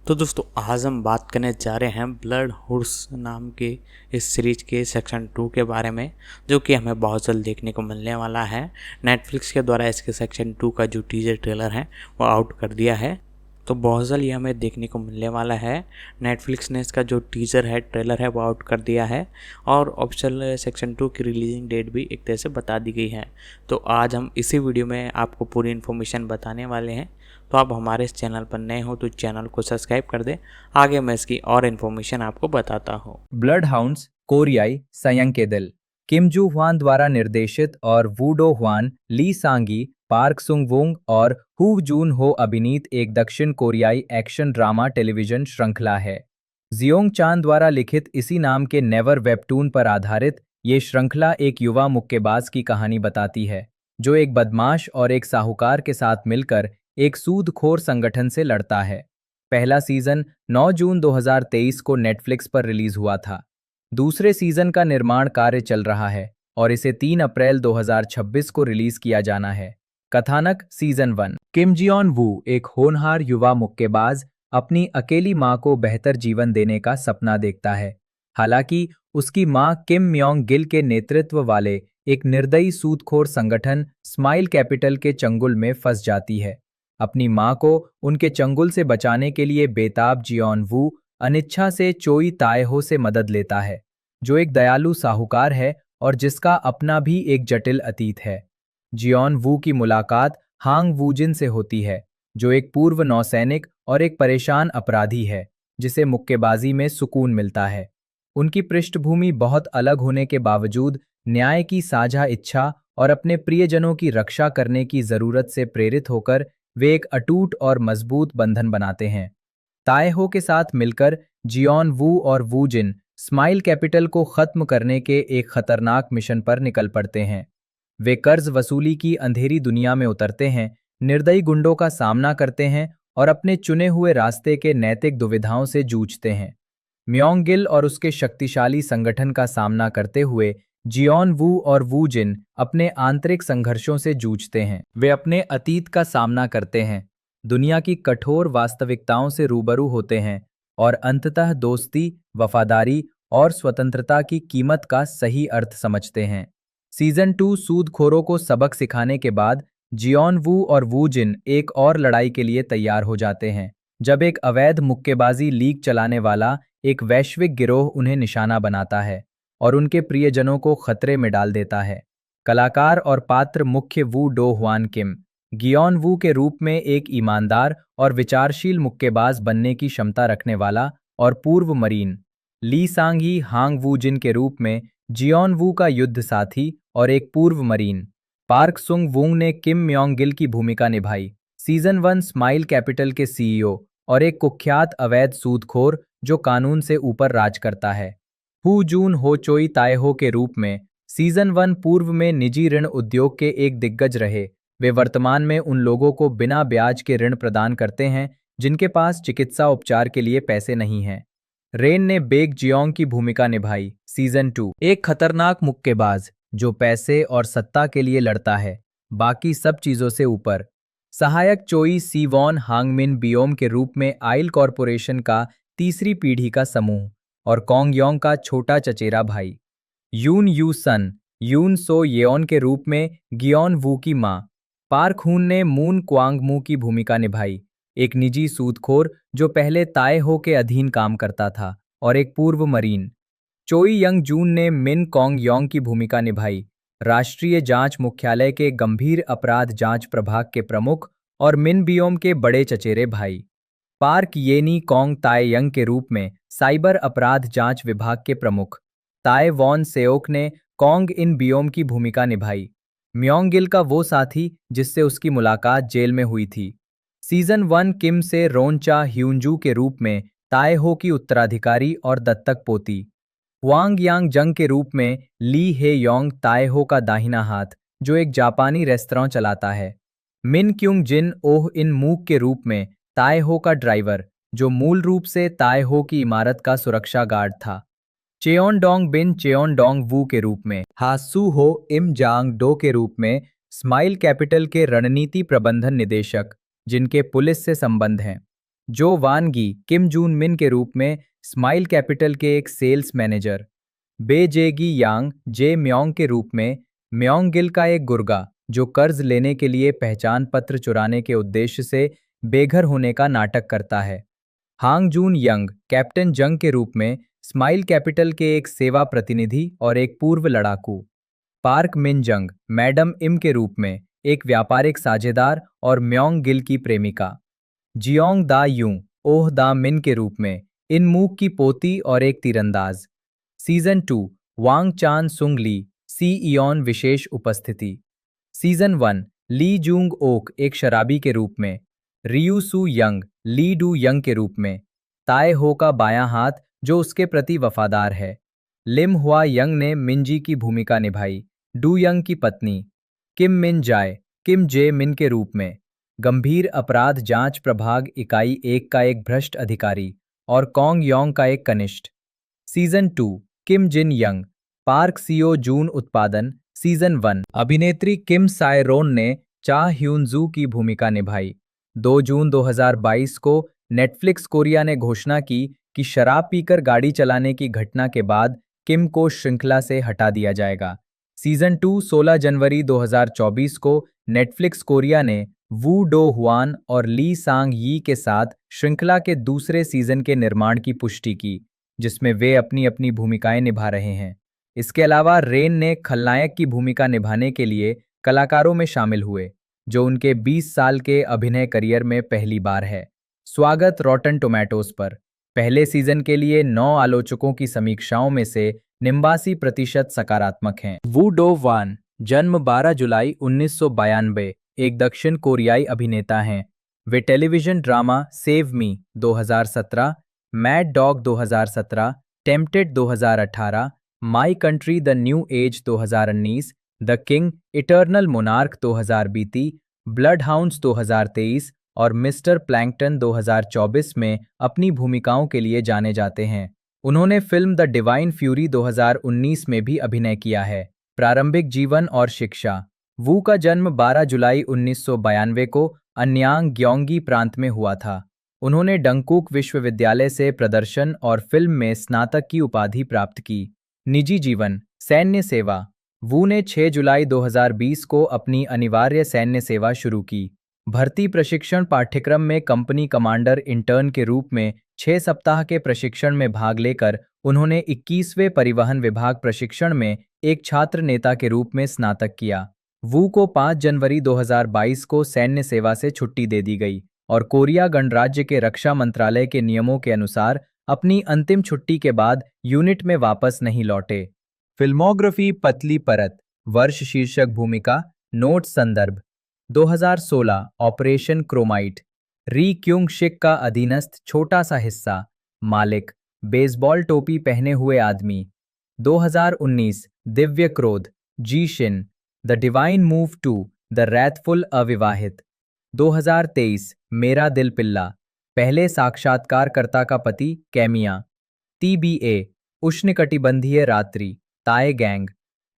तो दोस्तों आज हम बात करने जा रहे हैं ब्लड हुड्स नाम के इस सीरीज के सेक्शन 2 के बारे में, जो कि हमें बहुत जल्द देखने को मिलने वाला है। नेटफ्लिक्स के द्वारा इसके सेक्शन 2 का जो टीजर ट्रेलर है वो आउट कर दिया है, तो बहुत जल्द ये हमें देखने को मिलने वाला है। नेटफ्लिक्स ने इसका जो टीजर है ट्रेलर है वो आउट कर दिया है और ऑफिशियल सेक्शन 2 की रिलीजिंग डेट भी एक तरह से बता दी गई है। तो आज हम इसी वीडियो में आपको पूरी इन्फॉर्मेशन बताने वाले हैं। तो आप हमारे इस चैनल पर नए हो तो चैनल को सब्सक्राइब कर दें, आगे मैं इसकी और इन्फॉर्मेशन आपको बताता हूँ। ब्लड हाउंड्स कोरियाई संयंग के दिल किम जू ह्वान द्वारा निर्देशित और वू डो ह्वान, ली सांगी, पार्क सुंग वुंग और हू जून हो अभिनीत एक दक्षिण कोरियाई एक्शन ड्रामा टेलीविजन श्रृंखला है। जियोंग चान द्वारा लिखित इसी नाम के नेवर वेबटून पर आधारित ये श्रृंखला एक युवा मुक्केबाज की कहानी बताती है जो एक बदमाश और एक साहूकार के साथ मिलकर एक सूदखोर संगठन से लड़ता है। पहला सीजन 9 जून 2023 को नेटफ्लिक्स पर रिलीज हुआ था। दूसरे सीजन का निर्माण कार्य चल रहा है और इसे 3 अप्रैल 2026 को रिलीज किया जाना है। कथानक सीजन 1। किम जियोन वू एक होनहार युवा मुक्केबाज अपनी अकेली मां को बेहतर जीवन देने का सपना देखता है। हालांकि उसकी मां किम म्योंग गिल के नेतृत्व वाले एक निर्दयी सूदखोर संगठन स्माइल कैपिटल के चंगुल में फंस जाती है। अपनी मां को उनके चंगुल से बचाने के लिए बेताब जियोन वू अनिच्छा से चोई ताएहो से मदद लेता है, जो एक दयालु साहूकार है और जिसका अपना भी एक जटिल अतीत है। जियोन वू की मुलाकात हांग वूजिन से होती है, जो एक पूर्व नौसैनिक और एक परेशान अपराधी है जिसे मुक्केबाजी में सुकून मिलता है। उनकी पृष्ठभूमि बहुत अलग होने के बावजूद न्याय की साझा इच्छा और अपने प्रियजनों की रक्षा करने की जरूरत से प्रेरित होकर वे एक अटूट और मजबूत बंधन बनाते हैं। ताएहो के साथ मिलकर जियोन वू और वूजिन स्माइल कैपिटल को खत्म करने के एक खतरनाक मिशन पर निकल पड़ते हैं। वे कर्ज वसूली की अंधेरी दुनिया में उतरते हैं, निर्दयी गुंडों का सामना करते हैं और अपने चुने हुए रास्ते के नैतिक दुविधाओं से जूझते हैं। म्योंग गिल और उसके शक्तिशाली संगठन का सामना करते हुए जियोन वू और वूजिन अपने आंतरिक संघर्षों से जूझते हैं। वे अपने अतीत का सामना करते हैं, दुनिया की कठोर वास्तविकताओं से रूबरू होते हैं और अंततः दोस्ती, वफादारी और स्वतंत्रता की कीमत का सही अर्थ समझते हैं। सीजन 2 सूदखोरों को सबक सिखाने के बाद जियोन वू और वूजिन एक और लड़ाई के लिए तैयार हो जाते हैं, जब एक अवैध मुक्केबाजी लीग चलाने वाला एक वैश्विक गिरोह उन्हें निशाना बनाता है और उनके प्रियजनों को खतरे में डाल देता है। कलाकार और पात्र मुख्य वू डो ह्वान किम गियोन वू के रूप में एक ईमानदार और विचारशील मुक्केबाज बनने की क्षमता रखने वाला और पूर्व मरीन, ली सांगी हांग वूजिन के रूप में जियोन वू का युद्ध साथी और एक पूर्व मरीन, पार्क सुंग वुंग ने किम म्योंग गिल की भूमिका निभाई। सीजन 1 स्माइल कैपिटल के सीईओ और एक कुख्यात अवैध सूदखोर जो कानून से ऊपर राज करता है। हू जून हो चोई ताएहो के रूप में सीजन 1 पूर्व में निजी ऋण उद्योग के एक दिग्गज रहे। वे वर्तमान में उन लोगों को बिना ब्याज के ऋण प्रदान करते हैं जिनके पास चिकित्सा उपचार के लिए पैसे नहीं हैं। रेन ने बेक जियोंग की भूमिका निभाई। सीजन 2 एक खतरनाक मुक्केबाज जो पैसे और सत्ता के लिए लड़ता है, बाकी सब चीजों से ऊपर। सहायक चोई सीवॉन हांगमिन बियोम के रूप में आइल कॉरपोरेशन का तीसरी पीढ़ी का समूह और कॉन्ग योंग का छोटा चचेरा भाई। यून यू सन यून सो येओन के रूप में गियोन वू की मां। पार्क हून ने मून क्वांगमू की भूमिका निभाई, एक निजी सूदखोर जो पहले ताएहो के अधीन काम करता था और एक पूर्व मरीन। चोई यंग जून ने मिन कॉन्ग योंग की भूमिका निभाई, राष्ट्रीय जांच मुख्यालय के गंभीर अपराध जांच प्रभाग के प्रमुख और मिन बियोम के बड़े चचेरे भाई। पार्क येनी कॉन्ग ताए यंग के रूप में साइबर अपराध जांच विभाग के प्रमुख। ताए वॉन सेओक ने कॉन्ग इन बियोम की भूमिका निभाई, म्योंग गिल का वो साथी जिससे उसकी मुलाकात जेल में हुई थी। सीजन 1 किम से रोनचा ह्यूंजू के रूप में ताएहो की उत्तराधिकारी और दत्तक पोती। हुआंग यांग जंग के रूप में ली हे योंग ताएहो का दाहिना हाथ जो एक जापानी रेस्तरां चलाता है। मिन क्युंग जिन ओह इन मूक के रूप में ताएहो का ड्राइवर जो मूल रूप से ताएहो की इमारत का सुरक्षा गार्ड था। चेओनडोंग बिन चेओनडोंग वू के रूप में हासू हो इम जांग डो के रूप में स्माइल कैपिटल के रणनीति प्रबंधन निदेशक जिनके पुलिस से संबंध हैं। जो वान गी किम जून मिन के रूप में स्माइल कैपिटल के एक सेल्स मैनेजर, बे जेगी यांग जे म्योंग के रूप में म्योंग गिल का एक गुर्गा जो कर्ज लेने के लिए पहचान पत्र चुराने के उद्देश्य से बेघर होने का नाटक करता है, हांग जून यंग कैप्टन जंग के रूप में स्माइल कैपिटल के एक सेवा प्रतिनिधि और एक पूर्व लड़ाकू, पार्क मिन जंग मैडम इम के रूप में एक व्यापारिक साझेदार और म्योंग गिल की प्रेमिका, जियोंग दा यूं ओह दा मिन के रूप में इन मूक की पोती और एक तीरंदाज। सीजन 2 वांग चान सुंग ली सी इयॉन विशेष उपस्थिति। सीजन 1 ली जूंग ओक एक शराबी के रूप में, रियू सू यंग ली डू यंग के रूप में ताए हो का बायां हाथ जो उसके प्रति वफादार है, लिम हुआ यंग ने मिनजी की भूमिका निभाई, डू यंग की पत्नी, किम मिन जाए किम जे मिन के रूप में गंभीर अपराध जांच प्रभाग इकाई 1 का एक भ्रष्ट अधिकारी और कॉन्ग योंग का एक कनिष्ठ। सीजन 2 किम जिन यंग पार्क सीओ जून उत्पादन। सीजन 1 अभिनेत्री किम साय रोन ने चा ह्यून जू की भूमिका निभाई। 2 जून 2022 को नेटफ्लिक्स कोरिया ने घोषणा की कि शराब पीकर गाड़ी चलाने की घटना के बाद किम को श्रृंखला से हटा दिया जाएगा। सीजन 2 16 जनवरी 2024 को नेटफ्लिक्स कोरिया ने वू डो हुआन और ली सांग यी के साथ श्रृंखला के दूसरे सीजन के निर्माण की पुष्टि की, जिसमें वे अपनी अपनी भूमिकाएं निभा रहे हैं। इसके अलावा रेन ने खलनायक की भूमिका निभाने के लिए कलाकारों में शामिल हुए, जो उनके 20 साल के अभिनय करियर में पहली बार है। स्वागत रॉटन टोमेटोज पर। पहले सीजन के लिए 9 आलोचकों की समीक्षाओं में से 89% सकारात्मक हैं। वू डो वान जन्म 12 जुलाई 1992 एक दक्षिण कोरियाई अभिनेता हैं। वे television drama Save Me 2017, Mad Dog 2017, Tempted 2018, My Country The New Age 2019, The King Eternal Monarch 2020, Blood Hounds 2023 और मिस्टर प्लैंकटन 2024 में अपनी भूमिकाओं के लिए जाने जाते हैं। उन्होंने फिल्म द डिवाइन फ्यूरी 2019 में भी अभिनय किया है। प्रारंभिक जीवन और शिक्षा। वू का जन्म 12 जुलाई 1992 को अन्यांग ग्योंगी प्रांत में हुआ था। उन्होंने डंकुक विश्वविद्यालय से प्रदर्शन और फिल्म में स्नातक की उपाधि प्राप्त की। निजी जीवन। सैन्य सेवा। वू ने 6 जुलाई 2020 को अपनी अनिवार्य सैन्य सेवा शुरू की। भर्ती प्रशिक्षण पाठ्यक्रम में कंपनी कमांडर इंटर्न के रूप में 6 सप्ताह के प्रशिक्षण में भाग लेकर उन्होंने 21वें परिवहन विभाग प्रशिक्षण में एक छात्र नेता के रूप में स्नातक किया। वू को 5 जनवरी 2022 को सैन्य सेवा से छुट्टी दे दी गई और कोरिया गणराज्य के रक्षा मंत्रालय के नियमों के अनुसार अपनी अंतिम छुट्टी के बाद यूनिट में वापस नहीं लौटे। फिल्मोग्राफी पतली परत। वर्ष शीर्षक भूमिका नोट संदर्भ 2016 ऑपरेशन क्रोमाइट। री क्यूंग शिक का अधीनस्थ छोटा सा हिस्सा। मालिक बेसबॉल टोपी पहने हुए आदमी। 2019 दिव्य क्रोध जी शिन The Divine Move two The Wrathful अविवाहित। 2023 मेरा दिल पिल्ला पहले साक्षात्कारकर्ता का पति कैमिया। TBA उष्णकटिबंधीय रात्रि ताए गैंग।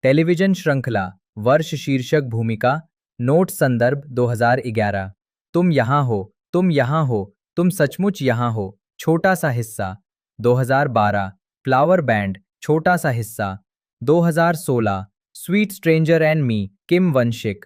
टेलीविजन श्रृंखला वर्ष शीर्षक भूमिका नोट संदर्भ 2011 तुम यहाँ हो, तुम यहाँ हो, तुम सचमुच यहाँ हो छोटा सा हिस्सा। 2012 फ्लावर बैंड छोटा सा हिस्सा। 2016 स्वीट स्ट्रेंजर एंड मी किम वंशिक।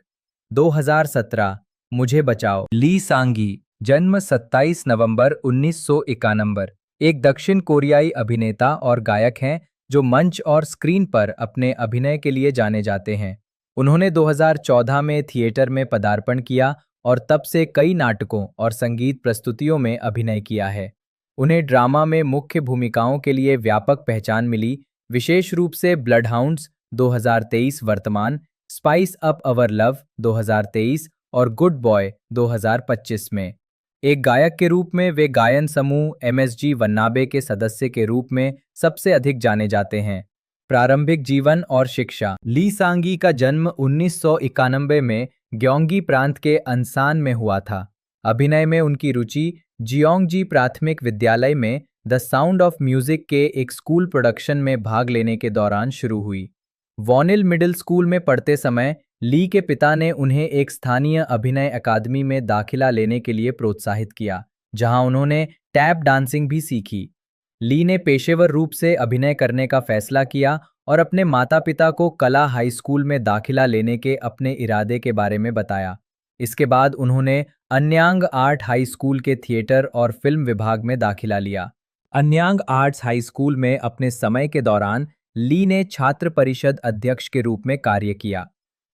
2017 मुझे बचाओ ली सांगी। जन्म 27 नवंबर 1991 एक दक्षिण कोरियाई अभिनेता और गायक हैं जो मंच और स्क्रीन पर अपने अभिनय के लिए जाने जाते हैं। उन्होंने 2014 में थिएटर में पदार्पण किया और तब से कई नाटकों और संगीत प्रस्तुतियों में अभिनय किया है। उन्हें ड्रामा में मुख्य भूमिकाओं के लिए व्यापक पहचान मिली, विशेष रूप से ब्लड हाउंड्स 2023 वर्तमान, स्पाइस अप अवर लव 2023 और गुड बॉय 2025 में। एक गायक के रूप में वे गायन समूह MSG वन्नाबे के सदस्य के रूप में सबसे अधिक जाने जाते हैं। प्रारंभिक जीवन और शिक्षा। ली सांगी का जन्म 1991 में ग्योंगी प्रांत के अंसान में हुआ था। अभिनय में उनकी रुचि जियोंगजी प्राथमिक विद्यालय में द साउंड ऑफ म्यूजिक के एक स्कूल प्रोडक्शन में भाग लेने के दौरान शुरू हुई। वॉनिल मिडिल स्कूल में पढ़ते समय ली के पिता ने उन्हें एक स्थानीय अभिनय अकादमी में दाखिला लेने के लिए प्रोत्साहित किया, जहां उन्होंने टैप डांसिंग भी सीखी। ली ने पेशेवर रूप से अभिनय करने का फैसला किया और अपने माता-पिता को कला हाई स्कूल में दाखिला लेने के अपने इरादे के बारे में बताया। इसके बाद उन्होंने अन्यांग आर्ट हाई स्कूल के थिएटर और फिल्म विभाग में दाखिला लिया। अन्यांग आर्ट्स हाई स्कूल में अपने समय के दौरान ली ने छात्र परिषद अध्यक्ष के रूप में कार्य किया।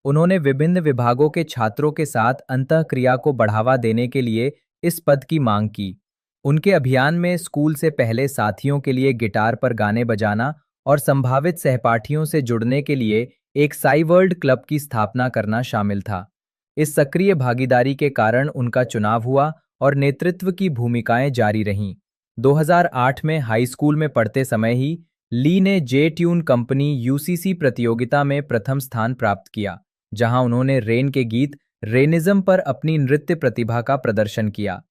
उन्होंने विभिन्न विभागों के छात्रों के साथ अंतःक्रिया को बढ़ावा देने के लिए इस पद की मांग की। उनके अभियान में स्कूल से पहले साथियों के लिए गिटार पर गाने बजाना और संभावित सहपाठियों से जुड़ने के लिए एक साइवर्ल्ड क्लब की स्थापना करना शामिल था। इस सक्रिय भागीदारी के कारण उनका चुनाव हुआ और नेतृत्व की भूमिकाएं जारी रहीं। 2008 में हाई स्कूल में पढ़ते समय ही ली ने जे ट्यून कंपनी यूसीसी प्रतियोगिता में प्रथम स्थान प्राप्त किया, जहां उन्होंने रेन के गीत रेनिज्म पर अपनी नृत्य प्रतिभा का प्रदर्शन किया।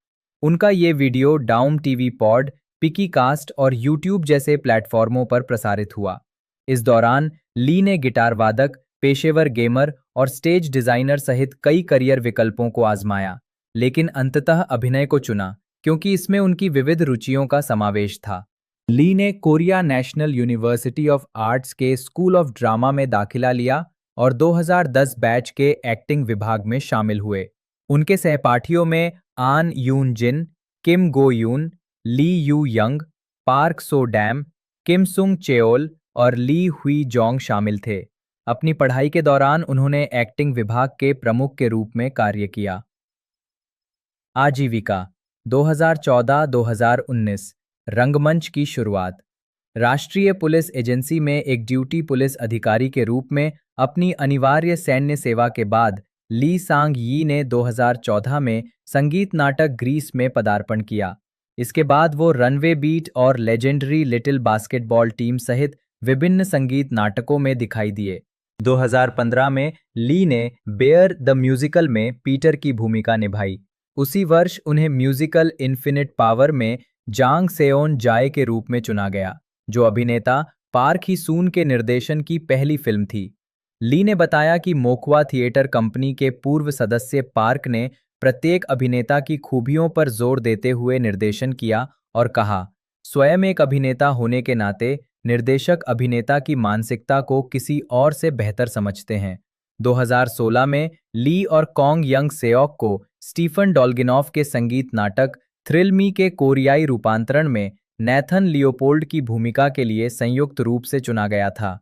उनका ये वीडियो डाउम टीवी पॉड, पिकी कास्ट और यूट्यूब जैसे प्लेटफॉर्मों पर प्रसारित हुआ। इस दौरान ली ने गिटार वादक, पेशेवर गेमर और स्टेज डिजाइनर सहित कई करियर विकल्पों को आजमाया, लेकिन अंततः अभिनय को चुना क्योंकि इसमें उनकी विविध रुचियों का समावेश था। ली ने Korea national university of arts के स्कूल ऑफ ड्रामा में दाखिला लिया और 2010 बैच के एक्टिंग विभाग में शामिल हुए। उनके सहपाठियों में आन यून जिन, Kim Go Eun, Lee Yoo Young, Park So Dam, Kim Sung Cheol और ली हुई जोंग शामिल थे। अपनी पढ़ाई के दौरान उन्होंने एक्टिंग विभाग के प्रमुख के रूप में कार्य किया। आजीविका 2014-2019 रंगमंच की शुरुआत। राष्ट्रीय पुलिस एजेंसी में एक ड्यूटी पुलिस अधिकारी के रूप में अपनी अनिवार्य सैन्य सेवा के बाद ली सांग यी ने 2014 में संगीत नाटक ग्रीस में पदार्पण किया। इसके बाद वो रनवे बीट और लेजेंडरी लिटिल बास्केटबॉल टीम सहित विभिन्न संगीत नाटकों में दिखाई दिए। 2015 में ली ने बेयर द म्यूजिकल में पीटर की भूमिका निभाई। उसी वर्ष उन्हें म्यूजिकल इन्फिनिट पावर में जांग सेओन जाए के रूप में चुना गया, जो अभिनेता पार्क ही सून के निर्देशन की पहली फिल्म थी। ली ने बताया कि मोक्वा थिएटर कंपनी के पूर्व सदस्य पार्क ने प्रत्येक अभिनेता की खूबियों पर जोर देते हुए निर्देशन किया और कहा, स्वयं एक अभिनेता होने के नाते निर्देशक अभिनेता की मानसिकता को किसी और से बेहतर समझते हैं। 2016 में ली और कॉन्ग यंग सेओक को स्टीफन डॉल्गिनॉफ के संगीत नाटक थ्रिल मी के कोरियाई रूपांतरण में नैथन लियोपोल्ड की भूमिका के लिए संयुक्त रूप से चुना गया था।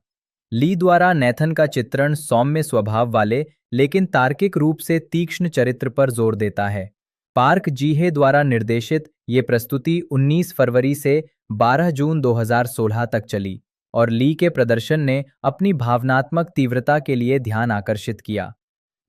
ली द्वारा नैथन का चित्रण सौम्य स्वभाव वाले लेकिन तार्किक रूप से तीक्ष्ण चरित्र पर जोर देता है। पार्क जी-हे द्वारा निर्देशित ये प्रस्तुति 19 फरवरी से 12 जून 2016 तक चली और ली के प्रदर्शन ने अपनी भावनात्मक तीव्रता के लिए ध्यान आकर्षित किया।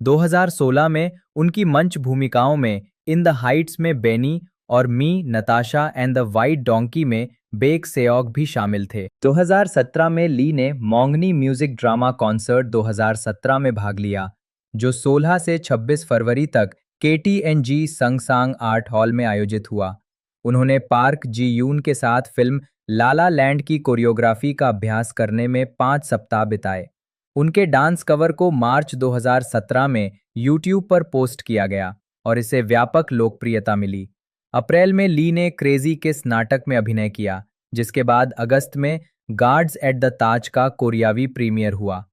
2016 में उनकी मंच भूमिकाओं में इन द हाइट्स में बेनी और Me Natasha and the White Donkey में बेक सेओक भी शामिल थे। 2017 में ली ने मोंगनी म्यूजिक ड्रामा कॉन्सर्ट 2017 में भाग लिया, जो 16 से 26 फरवरी तक KTNG संगसांग आर्ट हॉल में आयोजित हुआ। उन्होंने पार्क जी यून के साथ फिल्म लाला लैंड की कोरियोग्राफी का अभ्यास करने में 5 सप्ताह बिताए। उनके डांस कवर को मार्च 2017 में यूट्यूब पर पोस्ट किया गया और इसे व्यापक लोकप्रियता मिली। अप्रैल में ली ने क्रेजी किस नाटक में अभिनय किया, जिसके बाद अगस्त में गार्ड्स एट द ताज का कोरियावी प्रीमियर हुआ।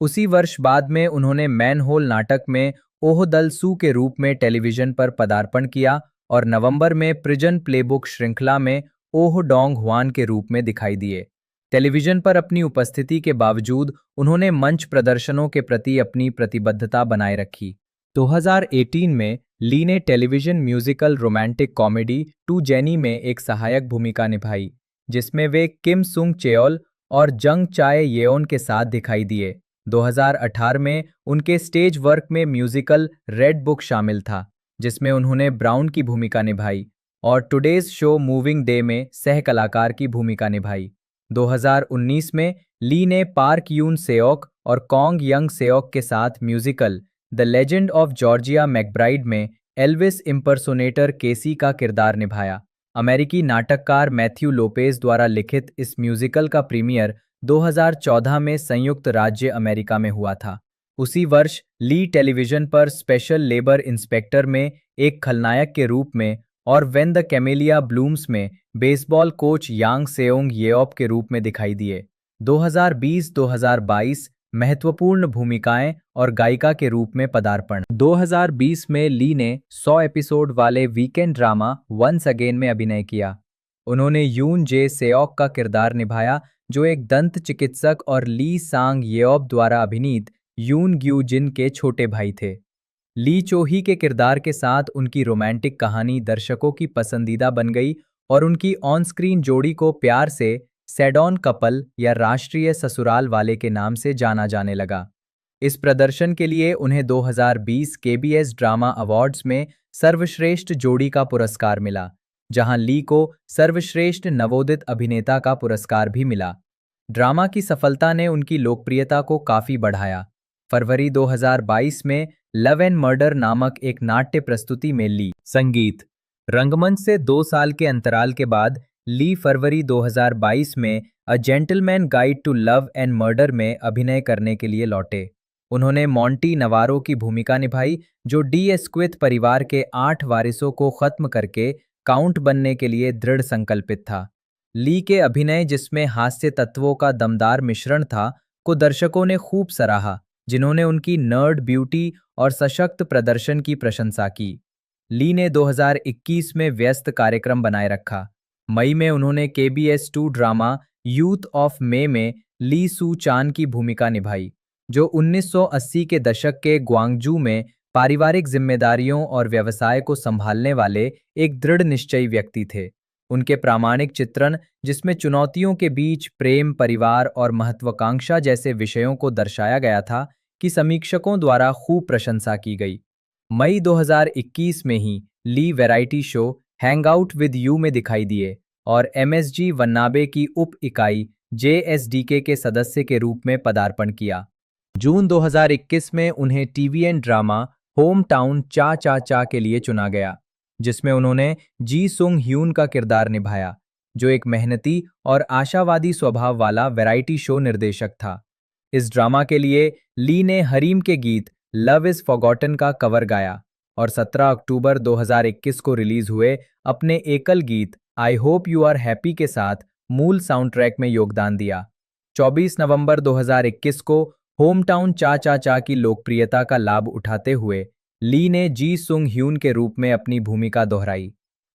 उसी वर्ष बाद में उन्होंने मैनहोल नाटक में ओह दल सू के रूप में टेलीविजन पर पदार्पण किया और नवंबर में प्रिजन प्लेबुक श्रृंखला में ओह डोंग ह्वान के रूप में दिखाई दिए। टेलीविजन पर अपनी उपस्थिति के बावजूद उन्होंने मंच प्रदर्शनों के प्रति अपनी प्रतिबद्धता बनाए रखी। 2018 में ली ने television musical romantic comedy to Jenny में एक सहायक भूमिका निभाई, जिसमें वे किम सुंग चेओल और जंग चाए येओन के साथ दिखाई दिए। 2018 में उनके स्टेज वर्क में म्यूजिकल रेड बुक शामिल था, जिसमें उन्होंने ब्राउन की भूमिका निभाई और टुडेज शो मूविंग डे में सह कलाकार की भूमिका निभाई। 2019 में ली ने पार्क यून सेओक और कॉन्ग यंग सेओक के साथ musical the legend of Georgia McBride में एल्विस इम्पर्सोनेटर केसी का किरदार निभाया। अमेरिकी नाटककार मैथ्यू लोपेज द्वारा लिखित इस म्यूजिकल का प्रीमियर 2014 में संयुक्त राज्य अमेरिका में हुआ था। उसी वर्ष ली टेलीविजन पर स्पेशल लेबर इंस्पेक्टर में एक खलनायक के रूप में और व्हेन द कैमेलिया ब्लूम्स में बेसबॉल कोच यांग सेओंग येओप के रूप में दिखाई दिए। 2020-2022 महत्वपूर्ण भूमिकाएं और गायिका के रूप में पदार्पण। 2020 में ली ने 100 एपिसोड वाले वीकेंड ड्रामा वंस अगेन में अभिनय किया। उन्होंने यून जे सेओक का किरदार निभाया, जो एक दंत चिकित्सक और ली सांग येओप द्वारा अभिनीत यून ग्यू जिन के छोटे भाई थे। ली चोही के किरदार के साथ उनकी रोमांटिक कहानी दर्शकों की पसंदीदा बन गई और उनकी ऑन स्क्रीन जोड़ी को प्यार से सेडॉन कपल या राष्ट्रीय ससुराल वाले के नाम से जाना जाने लगा। इस प्रदर्शन के लिए उन्हें 2020 केबीएस ड्रामा अवार्ड्स में सर्वश्रेष्ठ जोड़ी का पुरस्कार मिला, जहां ली को सर्वश्रेष्ठ नवोदित अभिनेता का पुरस्कार भी मिला। ड्रामा की सफलता ने उनकी लोकप्रियता को काफी बढ़ाया। फरवरी 2022 में लव एंड मर्डर नामक एक नाट्य प्रस्तुति में ली। संगीत। रंगमंच से 2 साल के अंतराल के बाद ली फरवरी 2022 में a gentleman guide to love and murder में अभिनय करने के लिए लौटे। उन्होंने मॉन्टी नवारो की भूमिका निभाई, जो डी एस्क्विथ परिवार के 8 वारिसों को खत्म करके काउंट बनने के लिए दृढ़ संकल्पित था। ली के अभिनय, जिसमें हास्य तत्वों का दमदार मिश्रण था, को दर्शकों ने खूब सराहा, जिन्होंने उनकी नर्ड ब्यूटी और सशक्त प्रदर्शन की प्रशंसा की। ली ने 2021 में व्यस्त कार्यक्रम बनाए रखा। मई में उन्होंने KBS 2 drama youth of May में ली सू चान की भूमिका निभाई, जो 1980 के दशक के ग्वांगजू में पारिवारिक जिम्मेदारियों और व्यवसाय को संभालने वाले एक दृढ़ निश्चयी व्यक्ति थे। उनके प्रामाणिक चित्रण, जिसमें चुनौतियों के बीच प्रेम, परिवार और महत्वाकांक्षा जैसे विषयों को दर्शाया गया था, की समीक्षकों द्वारा खूब प्रशंसा की गई। मई 2021 में ही Lee variety show Hang Out with Yoo में दिखाई दिए और एमएसजी वन्नाबे की उप इकाई जेएसडीके के सदस्य के रूप में पदार्पण किया। जून 2021 में उन्हें टीवीएन ड्रामा होम टाउन चा चा चा के लिए चुना गया, जिसमें उन्होंने जी सुंग ह्यून का किरदार निभाया, जो एक मेहनती और आशावादी स्वभाव वाला वैरायटी शो निर्देशक था। इस ड्रामा के लिए ली ने हरीम के गीत लव इज फॉरगॉटन का कवर गाया और 17 अक्टूबर 2021 को रिलीज हुए अपने एकल गीत I hope you are happy के साथ मूल साउंड ट्रैक में योगदान दिया। 24 नवंबर 2021 को होम टाउन चा चा चा की लोकप्रियता का लाभ उठाते हुए ली ने जी सुंग ह्यून के रूप में अपनी भूमिका दोहराई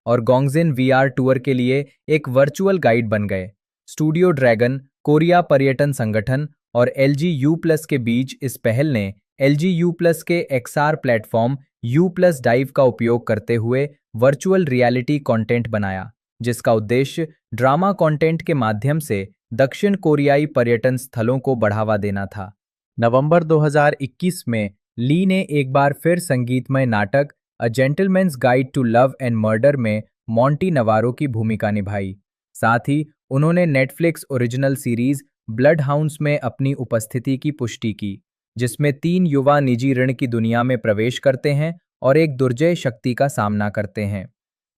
और गोंगजिन वीआर टूर के लिए एक वर्चुअल गाइड बन गए। स्टूडियो ड्रैगन, कोरिया पर्यटन संगठन और एलजी यू प्लस के बीच इस पहल ने एलजी यू प्लस के XR platform U plus dive का उपयोग करते हुए वर्चुअल रियलिटी कंटेंट बनाया, जिसका उद्देश्य ड्रामा कंटेंट के माध्यम से दक्षिण कोरियाई पर्यटन स्थलों को बढ़ावा देना था। नवंबर 2021 में ली ने एक बार फिर संगीतमय नाटक A Gentleman's Guide to love and murder में मॉन्टी नवारो की भूमिका निभाई। साथ ही उन्होंने Netflix original series Blood Hounds में अपनी उपस्थिति की पुष्टि की, जिसमें 3 युवा निजी ऋण की दुनिया में प्रवेश करते हैं और एक दुर्जय शक्ति का सामना करते हैं।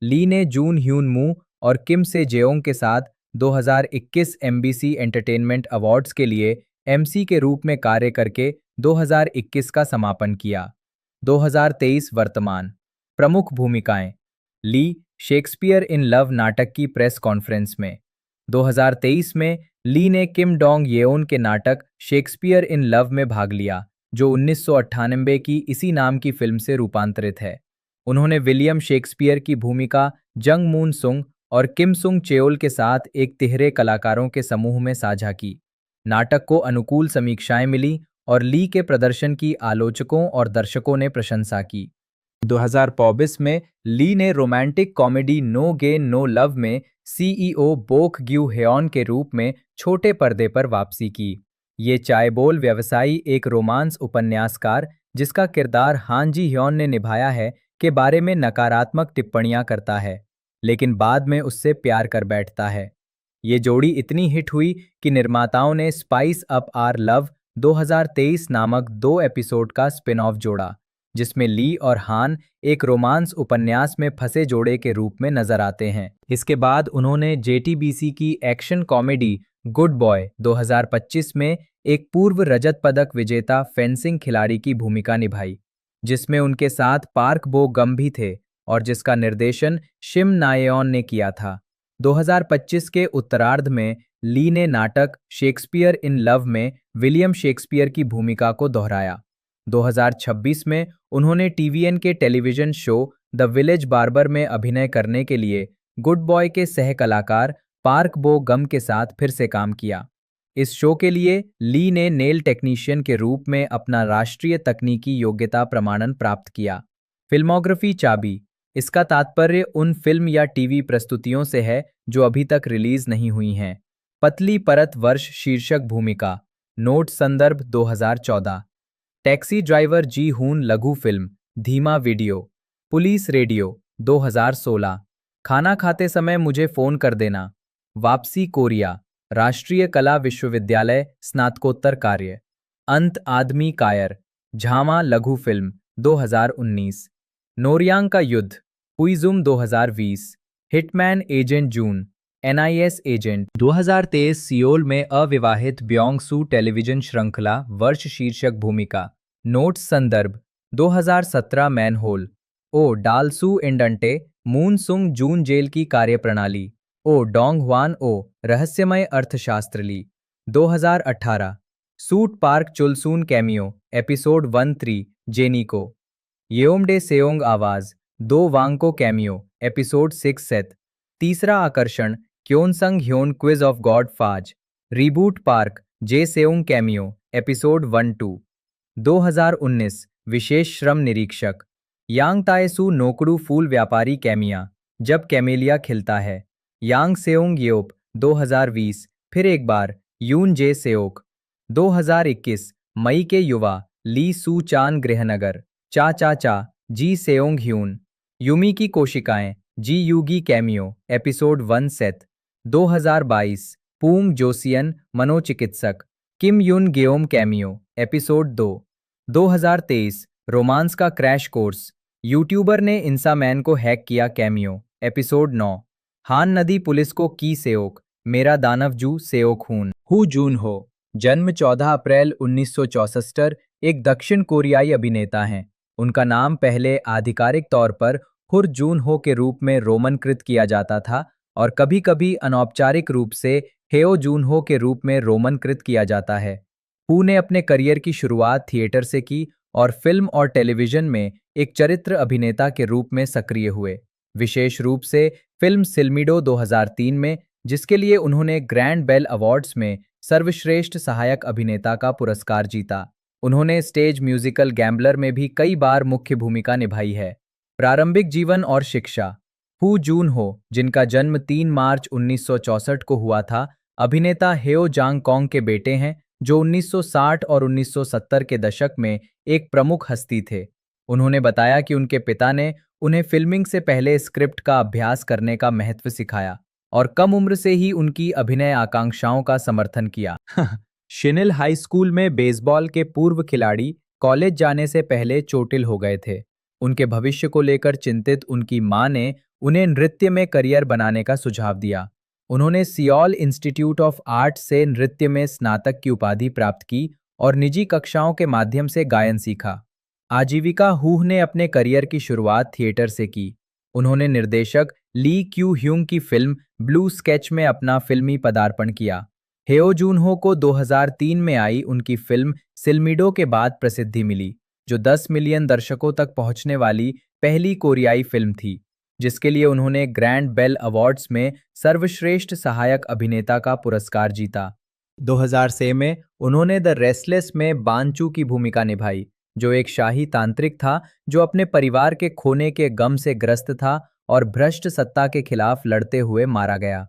ली ने जून ह्यून मू और किम से जेओंग के साथ 2021 एमबीसी एंटरटेनमेंट अवार्ड्स के लिए एमसी के रूप में कार्य करके 2021 का समापन किया। 2023 वर्तमान प्रमुख भूमिकाएं। ली शेक्सपियर इन लव नाटक की प्रेस कॉन्फ्रेंस में। 2023 में ली ने किम डोंग येओन के नाटक शेक्सपियर इन लव में भाग लिया, जो 1998 की इसी नाम की फिल्म से रूपांतरित है। उन्होंने विलियम शेक्सपियर की भूमिका जंग मून सुंग और किम सुंग चेओल के साथ एक तिहरे कलाकारों के समूह में साझा की। नाटक को अनुकूल समीक्षाएं मिली और ली के प्रदर्शन की आलोचकों और दर्शकों ने प्रशंसा की। 2024 में ली ने romantic comedy no gain no love में सीईओ बोक ग्यू हेयॉन के रूप में छोटे पर्दे पर वापसी की। ये चायबोल व्यवसायी एक रोमांस उपन्यासकार, जिसका किरदार हान जी ह्योन ने निभाया है, के बारे में नकारात्मक टिप्पणियां करता है, लेकिन बाद में उससे प्यार कर बैठता है। ये जोड़ी इतनी हिट हुई कि निर्माताओं ने स्पाइस अप आर लव 2023 नामक 2 एपिसोड का स्पिन ऑफ जोड़ा, जिसमें ली और हान एक रोमांस उपन्यास में फंसे जोड़े के रूप में नजर आते हैं। इसके बाद उन्होंने जेटीबीसी की एक्शन कॉमेडी गुड बॉय 2025 में एक पूर्व रजत पदक विजेता फेंसिंग खिलाड़ी की भूमिका निभाई, जिसमें उनके साथ पार्क बो गम भी थे, और जिसका निर्देशन शिम नाएऑन ने किया था। 2025 के उत्तरार्ध में ली ने नाटक शेक्सपियर इन लव में विलियम शेक्सपियर की भूमिका को दोहराया। 2026 में उन्होंने टीवीएन के television show the village barber में अभिनय करने के लिए गुड बॉय के सह कलाकार पार्क बो गम के साथ फिर से काम किया। इस शो के लिए ली ने नेल टेक्नीशियन के रूप में अपना राष्ट्रीय तकनीकी योग्यता प्रमाणन प्राप्त किया। फिल्मोग्राफी चाबी, इसका तात्पर्य उन फिल्म या टीवी प्रस्तुतियों से है जो अभी तक रिलीज नहीं हुई हैं। पतली परत वर्ष शीर्षक भूमिका, नोट संदर्भ 2014। टैक्सी ड्राइवर जी हून लघु फिल्म, धीमा वीडियो। Police radio 2016। खाना खाते समय मुझे फोन कर देना। वापसी कोरिया, राष्ट्रीय कला विश्वविद्यालय स्नातकोत्तर कार्य। अंत आदमी कायर, झामा लघु फिल्म 2019। नोरियांग का युद्ध, हुइजुम 2020। हिटमैन एजेंट जून, एनआईएस एजेंट 2023। सियोल में अविवाहित ब्योंग सू टेलीविजन श्रृंखला वर्ष शीर्षक भूमिका, नोट्स संदर्भ 2017। मैनहोल, ओ डालसू इंडंटे मून सुंग जून जेल की कार्यप्रणाली, ओ डोंग ह्वान ओ रहस्यमय अर्थशास्त्र ली 2018। सूट पार्क चुलसून कैमियो एपिसोड 13 जेनिको। येओमडे सेओंग आवाज, दो वांगको कैमियो एपिसोड 6 सेत। तीसरा आकर्षण क्योनसंग ह्योन क्विज ऑफ गॉड फाज। Reboot Park Jae Seong cameo episode 1-2। 2019 विशेष श्रम निरीक्षक, यांग ताएसू नोकड़ू फूल व्यापारी कैमिया, जब कैमेलिया खिलता है। यांग सेओंग येओप 2020। फिर एक बार यून जे सेओक 2021। मई के युवा ली सू चान गृहनगर, चा चा चा जी सेओंग ह्यून। युमी की कोशिकाएं जी यूगी कैमियो एपिसोड 1 सेत। 2022 पूंग जोसियन मनोचिकित्सक, किम युन गेओम कैमियो एपिसोड 2। 2023 रोमांस का क्रैश कोर्स, यूट्यूबर ने इंसामैन को हैक किया कैमियो एपिसोड 9। हान नदी पुलिस को की सेओक, मेरा दानव जू सेओक हून। हू जून हो, जन्म 14 अप्रैल 1964, एक दक्षिण कोरियाई अभिनेता हैं। उनका नाम पहले आधिकारिक तौर पर हुर जून हो के रूप में रोमनकृत किया जाता था और कभी-कभी अनौपचारिक रूप से हेओ जून हो के रूप में रोमनकृत किया जाता है। हू ने अपने करियर की शुरुआत थिएटर से की और फिल्म और टेलीविजन में एक चरित्र अभिनेता के रूप में सक्रिय हुए, विशेष रूप से फिल्म सिल्मिडो 2003 में, जिसके लिए उन्होंने ग्रैंड बेल अवार्ड्स में सर्वश्रेष्ठ सहायक अभिनेता का पुरस्कार जीता। उन्होंने स्टेज म्यूजिकल गैम्बलर में भी कई बार मुख्य भूमिका निभाई है। प्रारंभिक जीवन और शिक्षा, हू जून हो, जिनका जन्म 3 मार्च 1964 को हुआ था, अभिनेता हेओ जांग कॉन्ग के बेटे हैं, जो 1960 और 1970 के दशक में एक प्रमुख हस्ती थे। उन्होंने बताया कि उनके पिता ने उन्हें फिल्मिंग से पहले स्क्रिप्ट का अभ्यास करने का महत्व सिखाया और कम उम्र से ही उनकी अभिनय आकांक्षाओं का समर्थन किया। शिनिल हाई स्कूल में बेसबॉल के पूर्व खिलाड़ी कॉलेज जाने से पहले चोटिल हो गए थे। उनके भविष्य को लेकर चिंतित उनकी मां ने उन्हें नृत्य में करियर बनाने का सुझाव दिया। उन्होंने सियोल इंस्टीट्यूट ऑफ आर्ट से नृत्य में स्नातक की उपाधि प्राप्त की और निजी कक्षाओं के माध्यम से गायन सीखा। आजीविका हू ने अपने करियर की शुरुआत थिएटर से की। उन्होंने निर्देशक ली क्यू ह्यूंग की फिल्म ब्लू स्केच में अपना फिल्मी पदार्पण किया। हेओ जून हो को 2003 में आई उनकी फिल्म सिल्मिडो के बाद प्रसिद्धि मिली, जो 10 मिलियन दर्शकों तक पहुंचने वाली पहली कोरियाई फिल्म थी, जिसके लिए उन्होंने ग्रैंड बेल अवार्ड्स में सर्वश्रेष्ठ सहायक अभिनेता का पुरस्कार जीता। 2006 में उन्होंने द रेस्टलेस में बानचू की भूमिका निभाई, जो एक शाही तांत्रिक था जो अपने परिवार के खोने के गम से ग्रस्त था और भ्रष्ट सत्ता के खिलाफ लड़ते हुए मारा गया।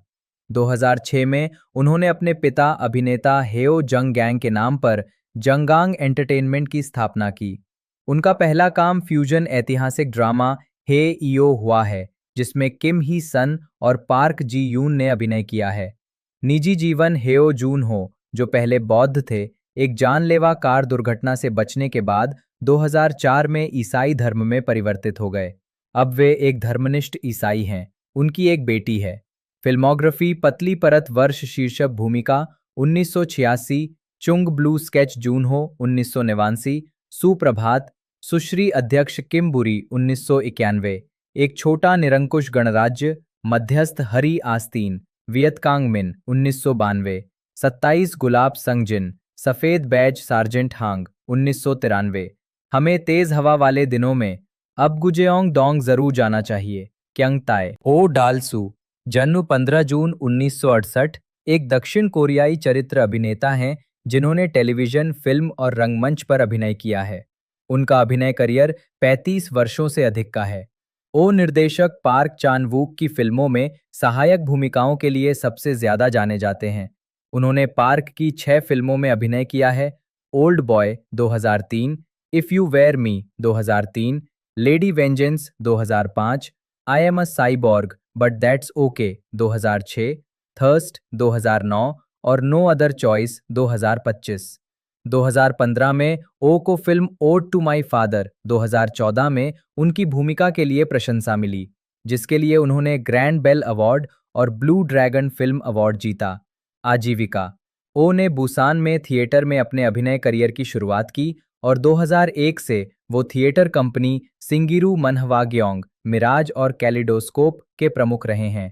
2006 में उन्होंने अपने पिता अभिनेता हेओ जंग गैंग के नाम पर जंगांग एंटरटेनमेंट की स्थापना की। उनका पहला काम फ्यूजन ऐतिहासिक ड्रामा हे इयो हुआ है, जिसमें किम ही सन और पार्क जी यून ने अभिनय किया है। निजी जीवन, हेओ जून हो, जो पहले बौद्ध थे, एक जानलेवा कार दुर्घटना से बचने के बाद 2004 में ईसाई धर्म में परिवर्तित हो गए। अब वे एक धर्मनिष्ठ ईसाई हैं। उनकी एक बेटी है। फिल्मोग्राफी, पतली परत वर्ष शीर्षक भूमिका 1986, चुंग ब्लू स्केच जून हो 1989, सुप्रभात, सुश्री अध्यक्ष किम बुरी 1991, एक छोटा निरंकुश गणराज्य, मध्यस्थ हरी आस्तीन, वियतकांग मिन 1992, 27 गुलाब संगजिन, सफेद बैज सार्जेंट हांग 1993। हमें तेज हवा वाले दिनों में अब गुजेओंग डोंग जरूर जाना चाहिए। क्यंग ताए ओ डालसू, जन्म 15 जून 1968, एक दक्षिण कोरियाई चरित्र अभिनेता हैं जिन्होंने टेलीविजन, फिल्म और रंगमंच पर अभिनय किया है। उनका अभिनय करियर 35 वर्षों से अधिक का है। ओ निर्देशक पार्क चान वूक की फिल्मों में सहायक भूमिकाओं के लिए सबसे ज्यादा जाने जाते हैं। उन्होंने पार्क की 6 फिल्मों में अभिनय किया है: old boy 2003, if you were me 2003, lady vengeance 2005, I am a cyborg but that's okay 2006, thirst 2009 और नो अदर चॉइस 2025। 2015 में ओ को film ode to my father 2014 में उनकी भूमिका के लिए प्रशंसा मिली, जिसके लिए उन्होंने ग्रैंड बेल अवार्ड और ब्लू ड्रैगन फिल्म अवार्ड जीता। आजीविका: ओ ने बुसान में थिएटर में अपने अभिनय करियर की शुरुआत की और 2001 से वो थिएटर कंपनी सिंगिरू मनहवाग्योंग, मिराज और कैलिडोस्कोप के प्रमुख रहे हैं।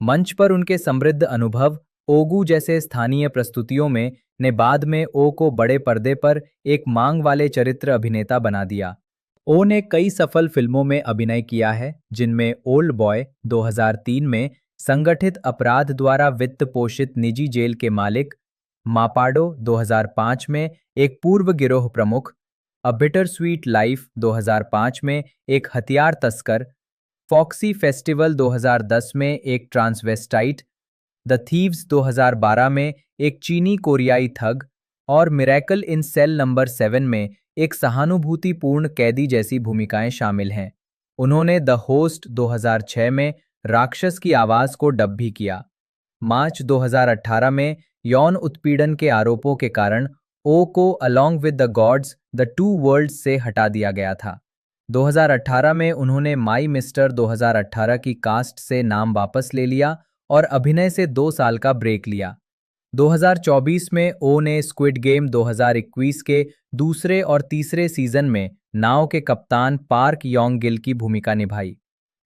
मंच पर उनके समृद्ध अनुभव ओगू जैसे स्थानीय प्रस्तुतियों में ने बाद में ओ को बड़े पर्दे पर एक मांग वाले चरित्र अभिनेता बना दिया। ओ ने कई सफल फिल्मों में अभिनय किया है, जिनमें ओल्ड बॉय 2003 में संगठित अपराध द्वारा वित्त पोषित निजी जेल के मालिक, मापाडो 2005 में एक पूर्व गिरोह प्रमुख, अ बिटर स्वीट लाइफ 2005 में एक हथियार तस्कर, फॉक्सी फेस्टिवल 2010 में एक ट्रांसवेस्टाइट, द थीव्स 2012 में एक चीनी कोरियाई ठग और मिरेकल इन सेल नंबर 7 में एक सहानुभूतिपूर्ण कैदी जैसी भूमिकाएं शामिल हैं। उन्होंने द होस्ट 2006 में राक्षस की आवाज को डब भी किया। मार्च 2018 में यौन उत्पीड़न के आरोपों के कारण ओ को along with the gods the two worlds से हटा दिया गया था। 2018 में उन्होंने माई मिस्टर 2018 की कास्ट से नाम वापस ले लिया और अभिनय से 2 साल का ब्रेक लिया। 2024 में ओ ने स्क्विड गेम 2021 के दूसरे और तीसरे सीजन में नाव के कप्तान पार्क योंग गिल की भूमिका निभाई।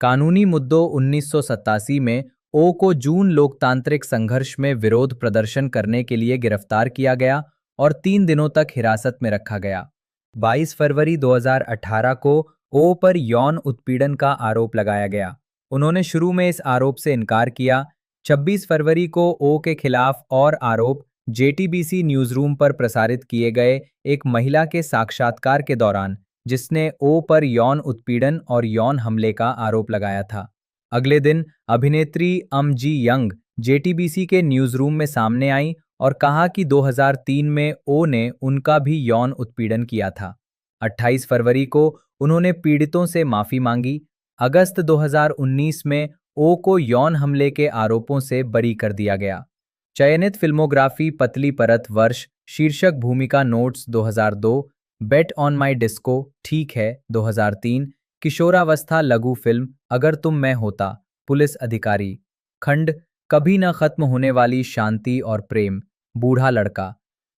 कानूनी मुद्दों 1987 में ओ को जून लोकतांत्रिक संघर्ष में विरोध प्रदर्शन करने के लिए गिरफ्तार किया गया और 3 दिनों तक हिरासत में रखा गया। 22 फरवरी 2018 को ओ पर यौन उत्पीड़न का आरोप लगाया गया। उन्होंने शुरू में इस आरोप से इनकार किया। 26 फरवरी को ओ के खिलाफ और आरोप जेटीबीसी न्यूज़रूम पर प्रसारित किए गए एक महिला के साक्षात्कार के दौरान, जिसने ओ पर यौन उत्पीड़न और यौन हमले का आरोप लगाया था। अगले दिन अभिनेत्री जी यंग जेटीबीसी के न्यूज़रूम में सामने आई और कहा कि 2003 में ओ ने उनका भी यौन उत्पीड़न किया था। 28 फरवरी को उन्होंने पीड़ितों से माफी मांगी। अगस्त 2019 में ओ को यौन हमले के आरोपों से बरी कर दिया गया। चयनित फिल्मोग्राफी: पतली परत वर्ष, शीर्षक भूमिका notes 2002, bet on my disco ठीक है 2003, किशोरावस्था लघु फिल्म अगर तुम मैं होता, पुलिस अधिकारी, खंड कभी न खत्म होने वाली शांति और प्रेम, बूढ़ा लड़का,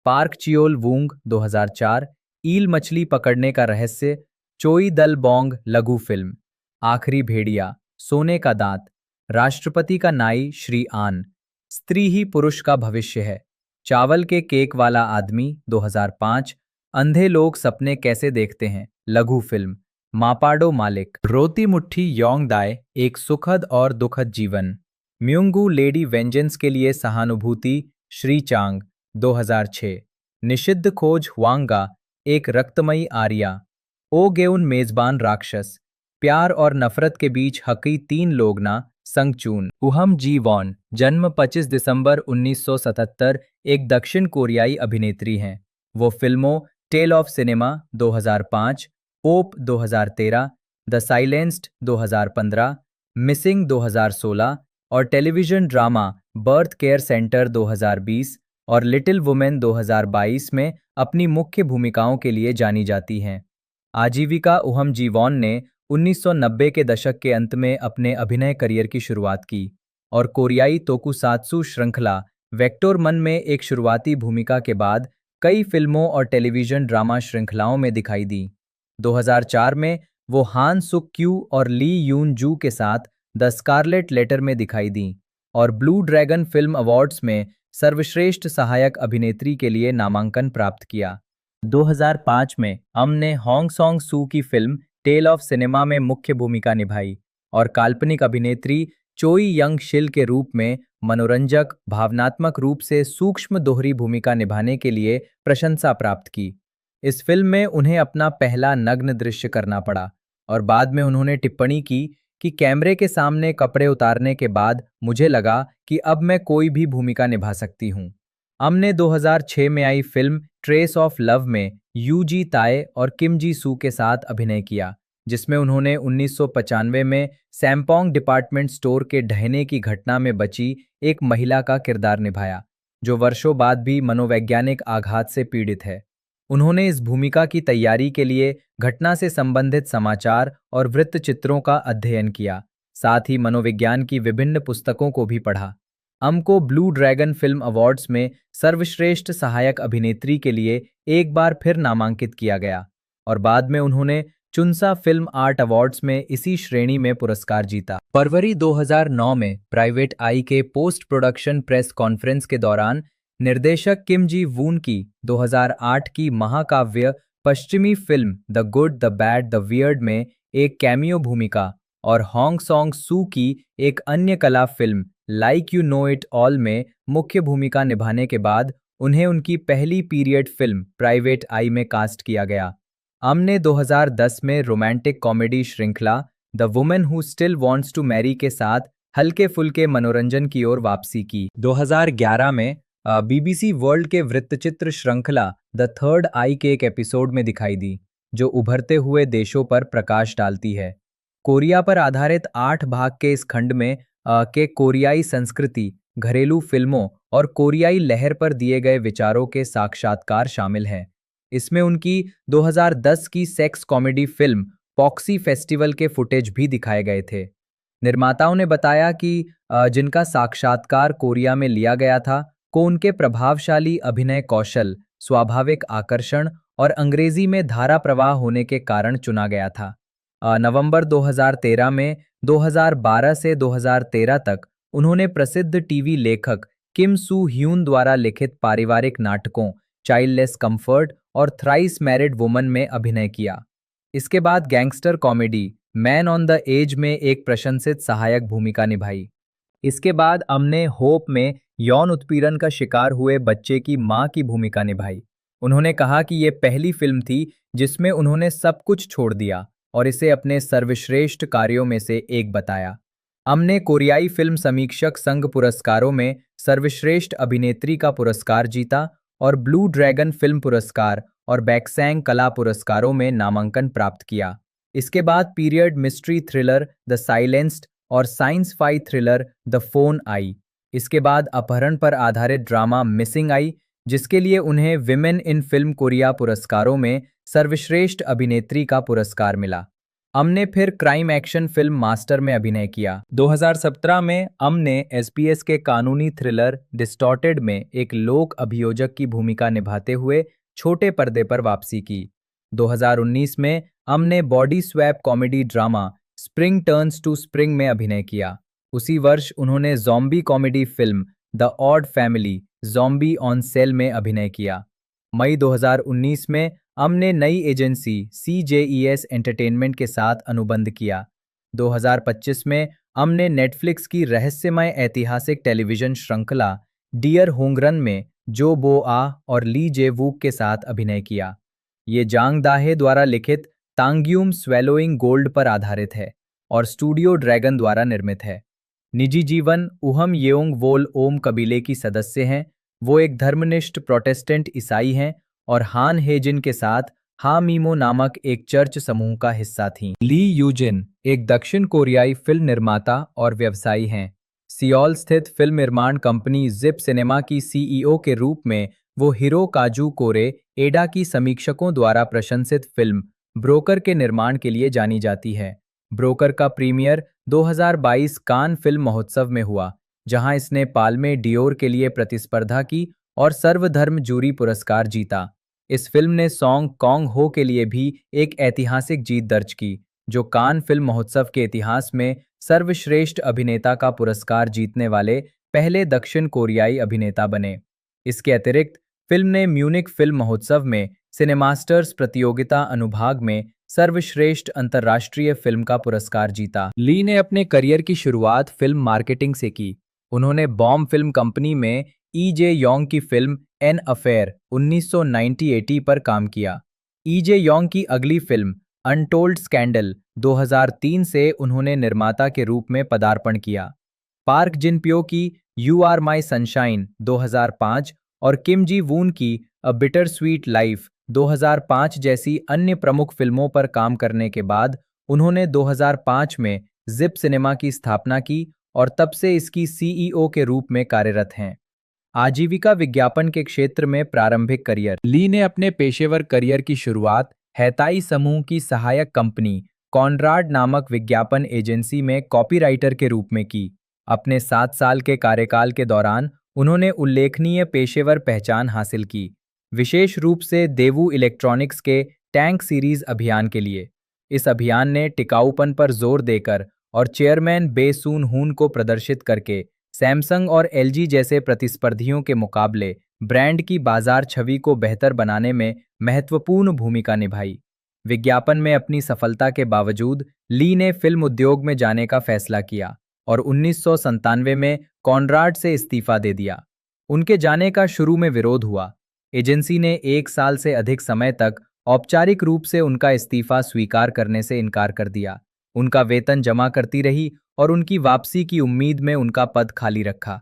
पार्क चियोल वूंग 2004, ईल मछली पकड़ने का रहस्य, चोई दल बोंग लघु फिल्म, आखिरी भेड़िया, सोने का दांत, राष्ट्रपति का नाई श्री आन, स्त्री ही पुरुष का भविष्य है, चावल के केक वाला आदमी 2005, अंधे लोग सपने कैसे देखते हैं लघु फिल्म, मापाडो मालिक, रोती मुट्ठी योंग दाए एक सुखद और दुखद जीवन, म्युंगू लेडी वेंजेंस के लिए सहानुभूति श्री चांग 2006, निषिद्ध खोज हुआंगा एक रक्तमयी आर्या, ओ गेउन मेजबान राक्षस, प्यार और नफरत के बीच हकी 3 लोग ना संगचून, उहम जी वॉन, जन्म 25 दिसंबर 1977, एक दक्षिण कोरियाई अभिनेत्री हैं। वो फिल्मों tale of cinema 2005, hope 2013, the silenced 2015, missing 2016 और television drama birth care centre 2020 और लिटिल वुमेन 2022 में अपनी मुख्य भूमिकाओं के लिए जानी जाती हैं। आजीविका: उहम जीवॉन ने 1990 के दशक के अंत में अपने अभिनय करियर की शुरुआत की और कोरियाई तोकुसात्सु श्रृंखला वेक्टर मन में एक शुरुआती भूमिका के बाद कई फिल्मों और टेलीविजन ड्रामा श्रृंखलाओं में दिखाई दी। 2004 में वो हान सुक क्यू और ली यून जू के साथ द स्कारलेट लेटर में दिखाई दी और ब्लू ड्रैगन फिल्म अवार्ड्स में सर्वश्रेष्ठ सहायक अभिनेत्री के लिए नामांकन प्राप्त किया। 2005 में अम ने होंग सॉन्ग सू की फिल्म टेल ऑफ सिनेमा में मुख्य भूमिका निभाई और काल्पनिक अभिनेत्री चोई यंग शिल के रूप में मनोरंजक, भावनात्मक रूप से सूक्ष्म दोहरी भूमिका निभाने के लिए प्रशंसा प्राप्त की। इस फिल्म में उन्हें अपना पहला नग्न दृश्य करना पड़ा और बाद में उन्होंने टिप्पणी की कि कैमरे के सामने कपड़े उतारने के बाद मुझे लगा कि अब मैं कोई भी भूमिका निभा सकती हूँ। हमने 2006 में आई फिल्म ट्रेस ऑफ लव में यूजी ताए और किम जी सू के साथ अभिनय किया, जिसमें उन्होंने 1995 में सैमपोंग डिपार्टमेंट स्टोर के ढहने की घटना में बची एक महिला का किरदार निभाया, जो वर्षों बाद भी मनोवैज्ञानिक आघात से पीड़ित है। उन्होंने इस भूमिका की तैयारी के लिए घटना से संबंधित समाचार और वृत्तचित्रों का अध्ययन किया, साथ ही मनोविज्ञान की विभिन्न पुस्तकों को भी पढ़ा। को ब्लू ड्रैगन फिल्म अवार्ड्स में सर्वश्रेष्ठ सहायक अभिनेत्री के लिए एक बार फिर नामांकित किया गया और बाद में उन्होंने चुनसा फिल्म आर्ट अवार्ड्स में इसी श्रेणी में पुरस्कार जीता। फरवरी 2009 में प्राइवेट आई के पोस्ट प्रोडक्शन प्रेस कॉन्फ्रेंस के दौरान निर्देशक किम जी वून की 2008 की महाकाव्य पश्चिमी film the good the bad the weird में एक कैमियो भूमिका और होंग सॉन्ग सू की एक अन्य कला film like you know it all में मुख्य भूमिका निभाने के बाद उन्हें उनकी पहली पीरियड फिल्म प्राइवेट आई में कास्ट किया गया। ने 2010 में रोमांटिक कॉमेडी श्रृंखला the women who still wants to marry के साथ हल्के फुल्के मनोरंजन की ओर वापसी की। 2011 में बीबीसी वर्ल्ड के वृत्तचित्र श्रृंखला द थर्ड आई के एक एपिसोड में दिखाई दी, जो उभरते हुए देशों पर प्रकाश डालती है। कोरिया पर आधारित 8 भाग के इस खंड में के कोरियाई संस्कृति, घरेलू फिल्मों और कोरियाई लहर पर दिए गए विचारों के साक्षात्कार शामिल हैं। इसमें उनकी 2010 की सेक्स कॉमेडी फिल्म पॉक्सी फेस्टिवल के फुटेज भी दिखाए गए थे। निर्माताओं ने बताया कि जिनका साक्षात्कार कोरिया में लिया गया था, को उनके प्रभावशाली अभिनय कौशल, स्वाभाविक आकर्षण और अंग्रेजी में धारा प्रवाह होने के कारण चुना गया था। नवंबर 2013 में 2012 से 2013 तक उन्होंने प्रसिद्ध टीवी लेखक किम सू ह्यून द्वारा लिखित पारिवारिक नाटकों चाइल्डलेस कंफर्ट और थ्राइस मैरिड वुमन में अभिनय किया। इसके बाद gangster comedy man on the edge में एक प्रशंसित सहायक भूमिका निभाई। इसके बाद हमने होप में यौन उत्पीड़न का शिकार हुए बच्चे की मां की भूमिका निभाई। उन्होंने कहा कि ये पहली फिल्म थी जिसमें उन्होंने सब कुछ छोड़ दिया और इसे अपने सर्वश्रेष्ठ कार्यों में से एक बताया। हमने कोरियाई फिल्म समीक्षक संघ पुरस्कारों में सर्वश्रेष्ठ अभिनेत्री का पुरस्कार जीता और ब्लू ड्रैगन फिल्म पुरस्कार और बैक्सैंग कला पुरस्कारों में नामांकन प्राप्त किया। इसके बाद period mystery thriller The Silenced और science fi thriller The Phone आई। इसके बाद अपहरण पर आधारित ड्रामा मिसिंग आई, जिसके लिए उन्हें विमेन इन फिल्म कोरिया पुरस्कारों में सर्वश्रेष्ठ अभिनेत्री का पुरस्कार मिला। हमने फिर क्राइम एक्शन फिल्म मास्टर में अभिनय किया। 2017 में हमने एसबीएस के कानूनी थ्रिलर डिस्टॉर्टेड में एक लोक अभियोजक की भूमिका निभाते हुए छोटे पर्दे पर वापसी की। 2019 में हमने body swap comedy drama spring turns to spring में अभिनय किया। उसी वर्ष उन्होंने zombie comedy film the odd family zombie on sale में अभिनय किया। मई 2019 में हमने नई एजेंसी CJES एंटरटेनमेंट के साथ अनुबंध किया। 2025 में हमने नेटफ्लिक्स की रहस्यमय ऐतिहासिक टेलीविजन श्रृंखला डियर होंगरन में जो बो आ और ली जे वूक के साथ अभिनय किया। ये जांग दाहे द्वारा लिखित तांग्यूम स्वेलोइंग गोल्ड पर आधारित है और स्टूडियो ड्रैगन द्वारा निर्मित है। निजी जीवन उहम येओंग वोल ओम कबीले की सदस्य हैं। वो एक धर्मनिष्ठ प्रोटेस्टेंट ईसाई हैं और हान हेजिन के साथ हा मीमो नामक एक चर्च समूह का हिस्सा थीं। ली यूजिन एक दक्षिण कोरियाई फिल्म निर्माता और व्यवसायी हैं। सियोल स्थित फिल्म निर्माण कंपनी जिप सिनेमा की CEO के रूप में वो हिरो काजू कोरे एडा की समीक्षकों द्वारा प्रशंसित फिल्म ब्रोकर के निर्माण के लिए जानी जाती है। ब्रोकर का प्रीमियर 2022 कान फिल्म महोत्सव में हुआ, जहां इसने पाल्मे डियोर के लिए प्रतिस्पर्धा की और सर्वधर्म जूरी पुरस्कार जीता। इस फिल्म ने सॉन्ग कॉन्ग हो के लिए भी एक ऐतिहासिक जीत दर्ज की, जो कान फिल्म महोत्सव के इतिहास में सर्वश्रेष्ठ अभिनेता का पुरस्कार जीतने वाले पहले दक्षिण कोरियाई अभिनेता बने। इसके अतिरिक्त फिल्म ने म्यूनिक फिल्म महोत्सव में सिनेमास्टर्स प्रतियोगिता अनुभाग में सर्वश्रेष्ठ अंतर्राष्ट्रीय फिल्म का पुरस्कार जीता। ली ने अपने करियर की शुरुआत फिल्म मार्केटिंग से की। उन्होंने बॉम्ब फिल्म कंपनी में ई जे योंग की फिल्म एन अफेयर 1990-80 पर काम किया। ई जे योंग की अगली फिल्म अनटोल्ड स्कैंडल 2003 से उन्होंने निर्माता के रूप में पदार्पण किया। पार्क जिन प्यो की यू आर माई सनशाइन 2005 और किम जी वून की अ बिटर स्वीट लाइफ 2005 जैसी अन्य प्रमुख फिल्मों पर काम करने के बाद उन्होंने 2005 में जिप सिनेमा की स्थापना की और तब से इसकी सीईओ के रूप में कार्यरत हैं। आजीविका विज्ञापन के क्षेत्र में प्रारंभिक करियर। ली ने अपने पेशेवर करियर की शुरुआत हैताई समूह की सहायक कंपनी कॉनराड नामक विज्ञापन एजेंसी में कॉपीराइटर के रूप में की। अपने 7 साल के कार्यकाल के दौरान उन्होंने उल्लेखनीय पेशेवर पहचान हासिल की, विशेष रूप से देवू इलेक्ट्रॉनिक्स के टैंक सीरीज अभियान के लिए। इस अभियान ने टिकाऊपन पर जोर देकर और चेयरमैन बे सून हून को प्रदर्शित करके सैमसंग और एलजी जैसे प्रतिस्पर्धियों के मुकाबले ब्रांड की बाजार छवि को बेहतर बनाने में महत्वपूर्ण भूमिका निभाई। विज्ञापन में अपनी सफलता के बावजूद ली ने फिल्म उद्योग में जाने का फैसला किया और 1997 में कॉनराड से इस्तीफा दे दिया। उनके जाने का शुरू में विरोध हुआ। एजेंसी ने 1 साल से अधिक समय तक औपचारिक रूप से उनका इस्तीफा स्वीकार करने से इनकार कर दिया। उनका वेतन जमा करती रही और उनकी वापसी की उम्मीद में उनका पद खाली रखा।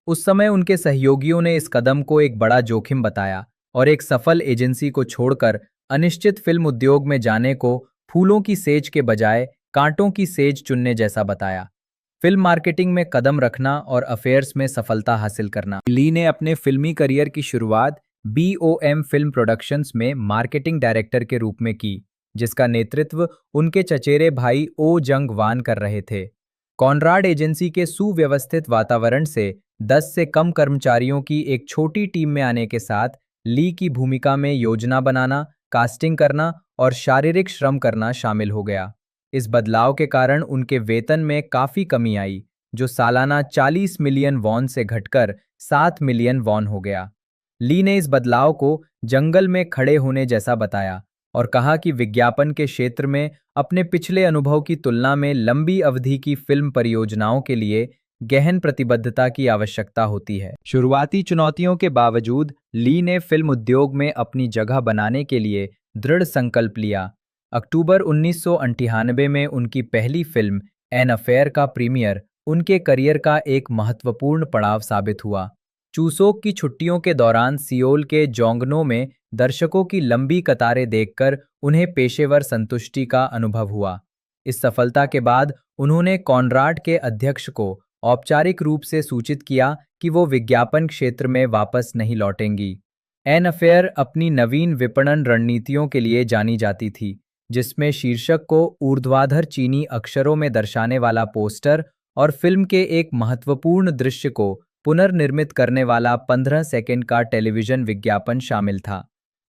उस समय उनके सहयोगियों ने इस कदम को एक बड़ा जोखिम बताया और एक सफल एजेंसी को छोड़कर अनिश्चित फिल्म उद्योग में जाने को फूलों की सेज के बजाय कांटों की सेज चुनने जैसा बताया। फिल्म मार्केटिंग में कदम रखना और अफेयर्स में सफलता हासिल करना। ली ने अपने फिल्मी करियर की शुरुआत BOM फिल्म प्रोडक्शंस में मार्केटिंग डायरेक्टर के रूप में की, जिसका नेतृत्व उनके चचेरे भाई ओ जंग वान कर रहे थे। कॉनराड एजेंसी के सुव्यवस्थित वातावरण से 10 से कम कर्मचारियों की एक छोटी टीम में आने के साथ ली की भूमिका में योजना बनाना, कास्टिंग करना और शारीरिक श्रम करना शामिल हो गया। इस बदलाव के कारण उनके वेतन में काफी कमी आई, जो सालाना 40 मिलियन वॉन से घटकर 7 मिलियन वॉन हो गया। ली ने इस बदलाव को जंगल में खड़े होने जैसा बताया और कहा कि विज्ञापन के क्षेत्र में अपने पिछले अनुभव की तुलना में लंबी अवधि की फिल्म परियोजनाओं के लिए गहन प्रतिबद्धता की आवश्यकता होती है। शुरुआती चुनौतियों के बावजूद ली ने फिल्म उद्योग में अपनी जगह बनाने के लिए दृढ़ संकल्प लिया। अक्टूबर 1998 में उनकी पहली फिल्म एन अफेयर का प्रीमियर उनके करियर का एक महत्वपूर्ण पड़ाव साबित हुआ। चूसोक की छुट्टियों के दौरान सियोल के जोंगनो में दर्शकों की लंबी कतारें देखकर उन्हें पेशेवर संतुष्टि का अनुभव हुआ। इस सफलता के बाद उन्होंने कॉनराड के अध्यक्ष को औपचारिक रूप से सूचित किया कि वो विज्ञापन क्षेत्र में वापस नहीं लौटेंगी। एन अफेयर अपनी नवीन विपणन रणनीतियों के लिए जानी जाती थी, जिसमें शीर्षक को ऊर्ध्वाधर चीनी अक्षरों में दर्शाने वाला पोस्टर और फिल्म के एक महत्वपूर्ण दृश्य को पुनर्निर्मित करने वाला 15 सेकंड का टेलीविजन विज्ञापन शामिल था।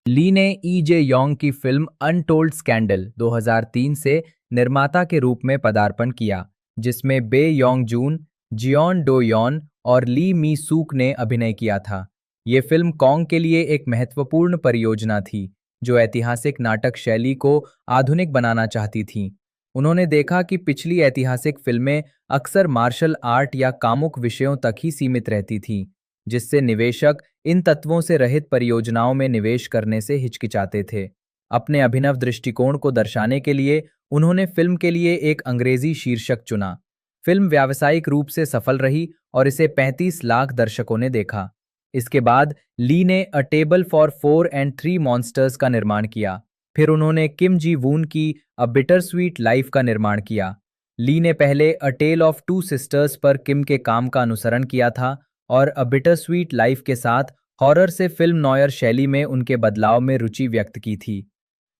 ली ने ई जे योंग की फिल्म अनटोल्ड स्कैंडल 2003 से निर्माता के रूप में पदार्पण किया, जिसमें बे योंग जून, जियोन डो योन और ली मी सूक ने अभिनय किया था। ये फिल्म कॉन्ग के लिए एक महत्वपूर्ण परियोजना थी, जो ऐतिहासिक नाटक शैली को आधुनिक बनाना चाहती थीं। उन्होंने देखा कि पिछली ऐतिहासिक फिल्में अक्सर मार्शल आर्ट या कामुक विषयों तक ही सीमित रहती थीं, जिससे निवेशक इन तत्वों से रहित परियोजनाओं में निवेश करने से हिचकिचाते थे। अपने अभिनव दृष्टिकोण को दर्शाने के लिए उन्होंने फिल्म के लिए एक अंग्रेजी शीर्षक चुना। फिल्म व्यावसायिक रूप से सफल रही और इसे 35 लाख दर्शकों ने देखा। इसके बाद ली ने अ टेबल फॉर 4 एंड 3 मॉन्स्टर्स का निर्माण किया। फिर उन्होंने किम जी वून की अ बिटर स्वीट लाइफ का निर्माण किया। ली ने पहले अ टेल ऑफ 2 सिस्टर्स पर किम के काम का अनुसरण किया था और अ बिटर स्वीट लाइफ के साथ हॉरर से फिल्म नॉयर शैली में उनके बदलाव में रुचि व्यक्त की थी।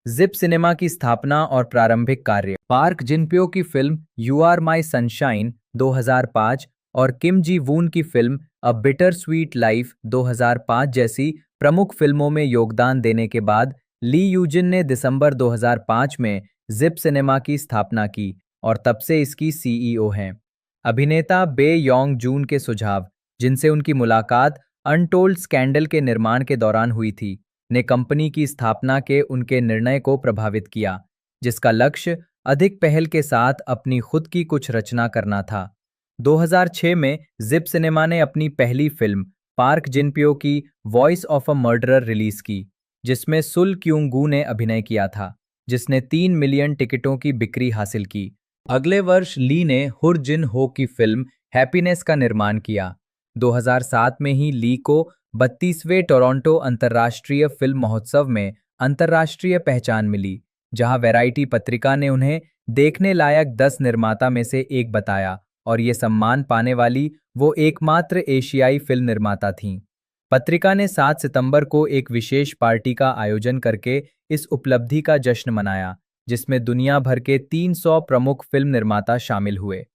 जिप सिनेमा की स्थापना और प्रारंभिक कार्य। पार्क जिन प्यो की film you are my sunshine 2005 और किम जी वून की film a bitter sweet life 2005 जैसी प्रमुख फिल्मों में योगदान देने के बाद ली यूजिन ने दिसंबर 2005 में जिप सिनेमा की स्थापना की और तब से इसकी सीईओ हैं। अभिनेता बे योंग जून के सुझाव, जिनसे उनकी मुलाकात अनटोल्ड स्कैंडल के निर्माण के दौरान हुई थी, ने कंपनी की स्थापना के उनके निर्णय को प्रभावित किया, जिसका लक्ष्य अधिक पहल के साथ अपनी खुद की कुछ रचना करना था। 2006 में जिप सिनेमा ने अपनी पहली फिल्म पार्क जिन-प्यो की voice of a murderer release की, जिसमें सुल क्यूंग-गू ने अभिनय किया था, जिसने 3 मिलियन टिकटों की बिक्री हासिल की। अगले वर्ष ली ने हुर जिन हो की फिल्म हैप्पीनेस का निर्माण किया। 2007 में ही ली को 32वें टोरंटो अंतर्राष्ट्रीय फिल्म महोत्सव में अंतर्राष्ट्रीय पहचान मिली, जहां वैरायटी पत्रिका ने उन्हें देखने लायक 10 निर्माता में से एक बताया और ये सम्मान पाने वाली वो एकमात्र एशियाई फिल्म निर्माता थीं। पत्रिका ने 7 सितंबर को एक विशेष पार्टी का आयोजन करके इस उपलब्धि का जश्न मनाया, जिसमें दुनिया भर के 300 प्रमुख फिल्म निर्माता शामिल हुए।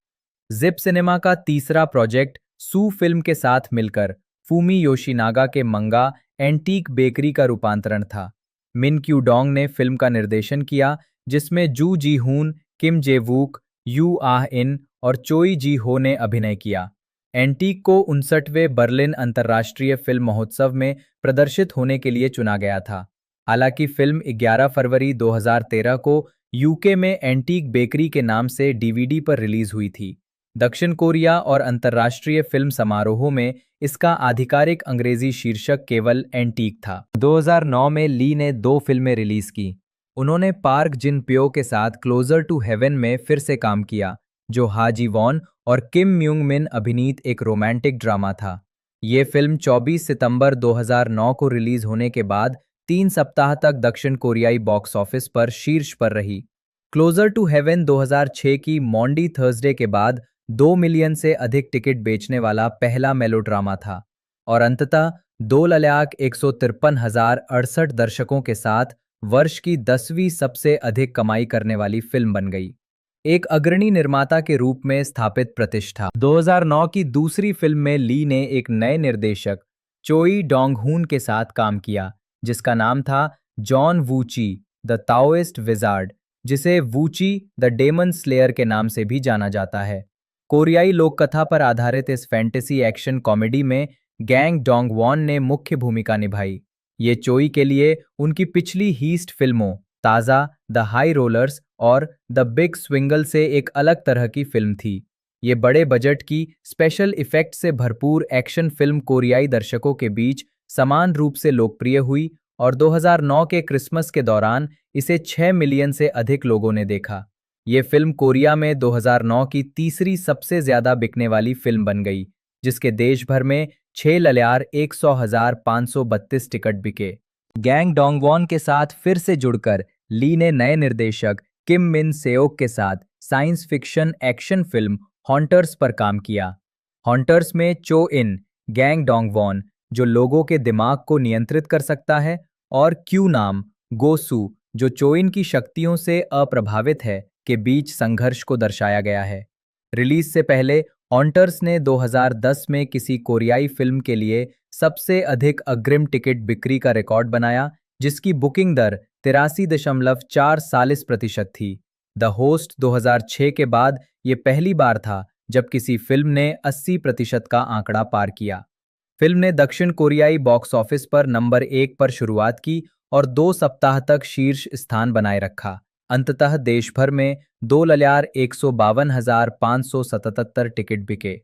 जिप सिनेमा का तीसरा प्रोजेक्ट सू फिल्म के साथ मिलकर फूमी योशिनागा के मंगा एंटीक बेकरी का रूपांतरण था। मिन क्यू डोंग ने फिल्म का निर्देशन किया, जिसमें जू जी हून, किम जे वूक, यू आह इन और चोई जी हो ने अभिनय किया। एंटीक को 59वें बर्लिन अंतर्राष्ट्रीय फिल्म महोत्सव में प्रदर्शित होने के लिए चुना गया था। हालांकि फिल्म 11 फरवरी 2013 को यूके में एंटीक बेकरी के नाम से डीवीडी पर रिलीज हुई थी। दक्षिण कोरिया और अंतर्राष्ट्रीय फिल्म समारोहों में इसका आधिकारिक अंग्रेजी शीर्षक केवल एंटीक था। 2009 में ली ने 2 फिल्में रिलीज की। उन्होंने पार्क जिन प्यो के साथ क्लोजर टू हेवन में फिर से काम किया, जो हा जी वॉन और किम म्यूंग मिन अभिनीत एक रोमांटिक ड्रामा था। ये फिल्म 24 सितंबर 2009 को रिलीज होने के बाद 3 सप्ताह तक दक्षिण कोरियाई बॉक्स ऑफिस पर शीर्ष पर रही। क्लोजर टू हेवन 2006 की मॉन्डी थर्सडे के बाद 2 मिलियन से अधिक टिकट बेचने वाला पहला मेलोड्रामा था और अंततः 2,153,068 दर्शकों के साथ वर्ष की 10वीं सबसे अधिक कमाई करने वाली फिल्म बन गई। एक अग्रणी निर्माता के रूप में स्थापित प्रतिष्ठा। 2009 की दूसरी फिल्म में ली ने एक नए निर्देशक चोई डोंग-हून के साथ काम किया, जिसका नाम था जॉन वूची द ताओइस्ट विजार्ड, जिसे वूची द डेमन स्लेयर के नाम से भी जाना जाता है। कोरियाई लोककथा पर आधारित इस फैंटेसी एक्शन कॉमेडी में गैंग डोंग-वॉन ने मुख्य भूमिका निभाई। ये चोई के लिए उनकी पिछली हीस्ट फिल्मों ताज़ा, द हाई रोलर्स और द बिग स्विंगल से एक अलग तरह की फिल्म थी। ये बड़े बजट की स्पेशल इफेक्ट से भरपूर एक्शन फिल्म कोरियाई दर्शकों के बीच समान रूप से लोकप्रिय हुई और 2009 के क्रिसमस के दौरान इसे 6 मिलियन से अधिक लोगों ने देखा। ये फिल्म कोरिया में 2009 की तीसरी सबसे ज्यादा बिकने वाली फिल्म बन गई, जिसके देश भर में 6,100,532 टिकट बिके। गैंग डोंगवॉन के साथ फिर से जुड़कर ली ने नए निर्देशक किम मिन सेओक के साथ साइंस फिक्शन एक्शन फिल्म हॉन्टर्स पर काम किया। हॉन्टर्स में चो इन, गैंग डोंगवॉन, जो लोगों के दिमाग को नियंत्रित कर सकता है, और क्यू नाम, गोसू, जो चोइन की शक्तियों से अप्रभावित है, के बीच संघर्ष को दर्शाया गया है। रिलीज से पहले हॉन्टर्स ने 2010 में किसी कोरियाई फिल्म के लिए सबसे अधिक अग्रिम टिकट बिक्री का रिकॉर्ड बनाया, जिसकी बुकिंग दर 83.4% थी। द होस्ट 2006 के बाद ये पहली बार था जब किसी फिल्म ने 80% का आंकड़ा पार किया। फिल्म ने दक्षिण कोरियाई बॉक्स ऑफिस पर नंबर 1 पर शुरुआत की और 2 सप्ताह तक शीर्ष स्थान बनाए रखा। अंततः देश भर में 2,152,577 टिकट बिके।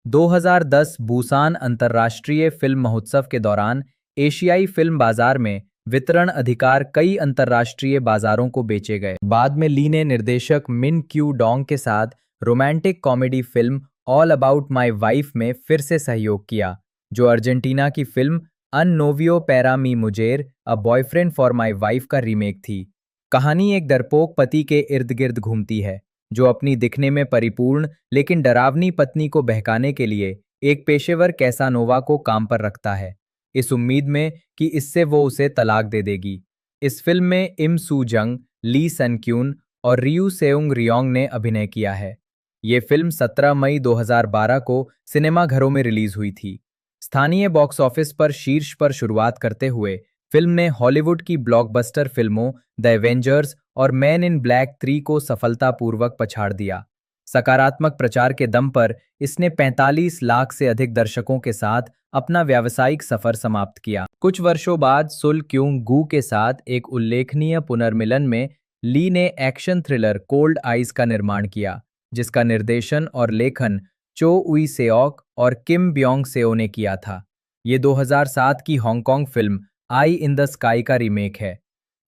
2010 बुसान अंतर्राष्ट्रीय फिल्म महोत्सव के दौरान एशियाई फिल्म बाजार में वितरण अधिकार कई अंतर्राष्ट्रीय बाजारों को बेचे गए। बाद में ली ने निर्देशक मिन क्यू डोंग के साथ romantic comedy film All About My Wife में फिर से सहयोग किया, जो अर्जेंटीना की फिल्म Un Novio Para Mi Mujer A Boyfriend for My Wife का रीमेक थी। कहानी एक डरपोक पति के इर्द गिर्द घूमती है, जो अपनी दिखने में परिपूर्ण लेकिन डरावनी पत्नी को बहकाने के लिए एक पेशेवर कैसानोवा को काम पर रखता है, इस उम्मीद में कि इससे वो उसे तलाक दे देगी। इस फिल्म में इम सू जंग, ली सन क्यून और रियू सेउंग रियोंग ने अभिनय किया है। ये फिल्म 17 मई 2012 को सिनेमाघरों में रिलीज हुई थी। स्थानीय बॉक्स ऑफिस पर शीर्ष पर शुरुआत करते हुए फिल्म ने हॉलीवुड की ब्लॉकबस्टर फिल्मों द एवेंजर्स और मैन इन ब्लैक 3 को सफलतापूर्वक पछाड़ दिया। सकारात्मक प्रचार के दम पर इसने 45 लाख से अधिक दर्शकों के साथ अपना व्यावसायिक सफर समाप्त किया। कुछ वर्षों बाद सुल क्यूंग गू के साथ एक उल्लेखनीय पुनर्मिलन में ली ने एक्शन थ्रिलर कोल्ड आइज का निर्माण किया, जिसका निर्देशन और लेखन चो उई सेओक और किम ब्योंग सेओ ने किया था। ये 2007 की Hong Kong film I in the sky का रीमेक है।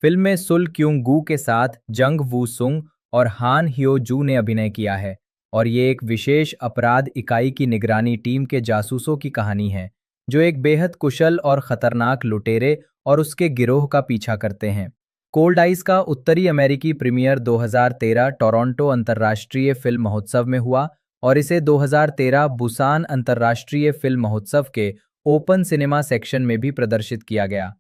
फिल्म में सुल क्यूंग गू के साथ जंग वू सुंग और हान हियो जू ने अभिनय किया है और ये एक विशेष अपराध इकाई की निगरानी टीम के जासूसों की कहानी है, जो एक बेहद कुशल और खतरनाक लुटेरे और उसके गिरोह का पीछा करते हैं। कोल्ड आइस का उत्तरी अमेरिकी प्रीमियर 2013 टोरंटो अंतर्राष्ट्रीय फिल्म महोत्सव में हुआ और इसे 2013 बुसान अंतर्राष्ट्रीय फिल्म महोत्सव के ओपन सिनेमा सेक्शन में भी प्रदर्शित किया गया।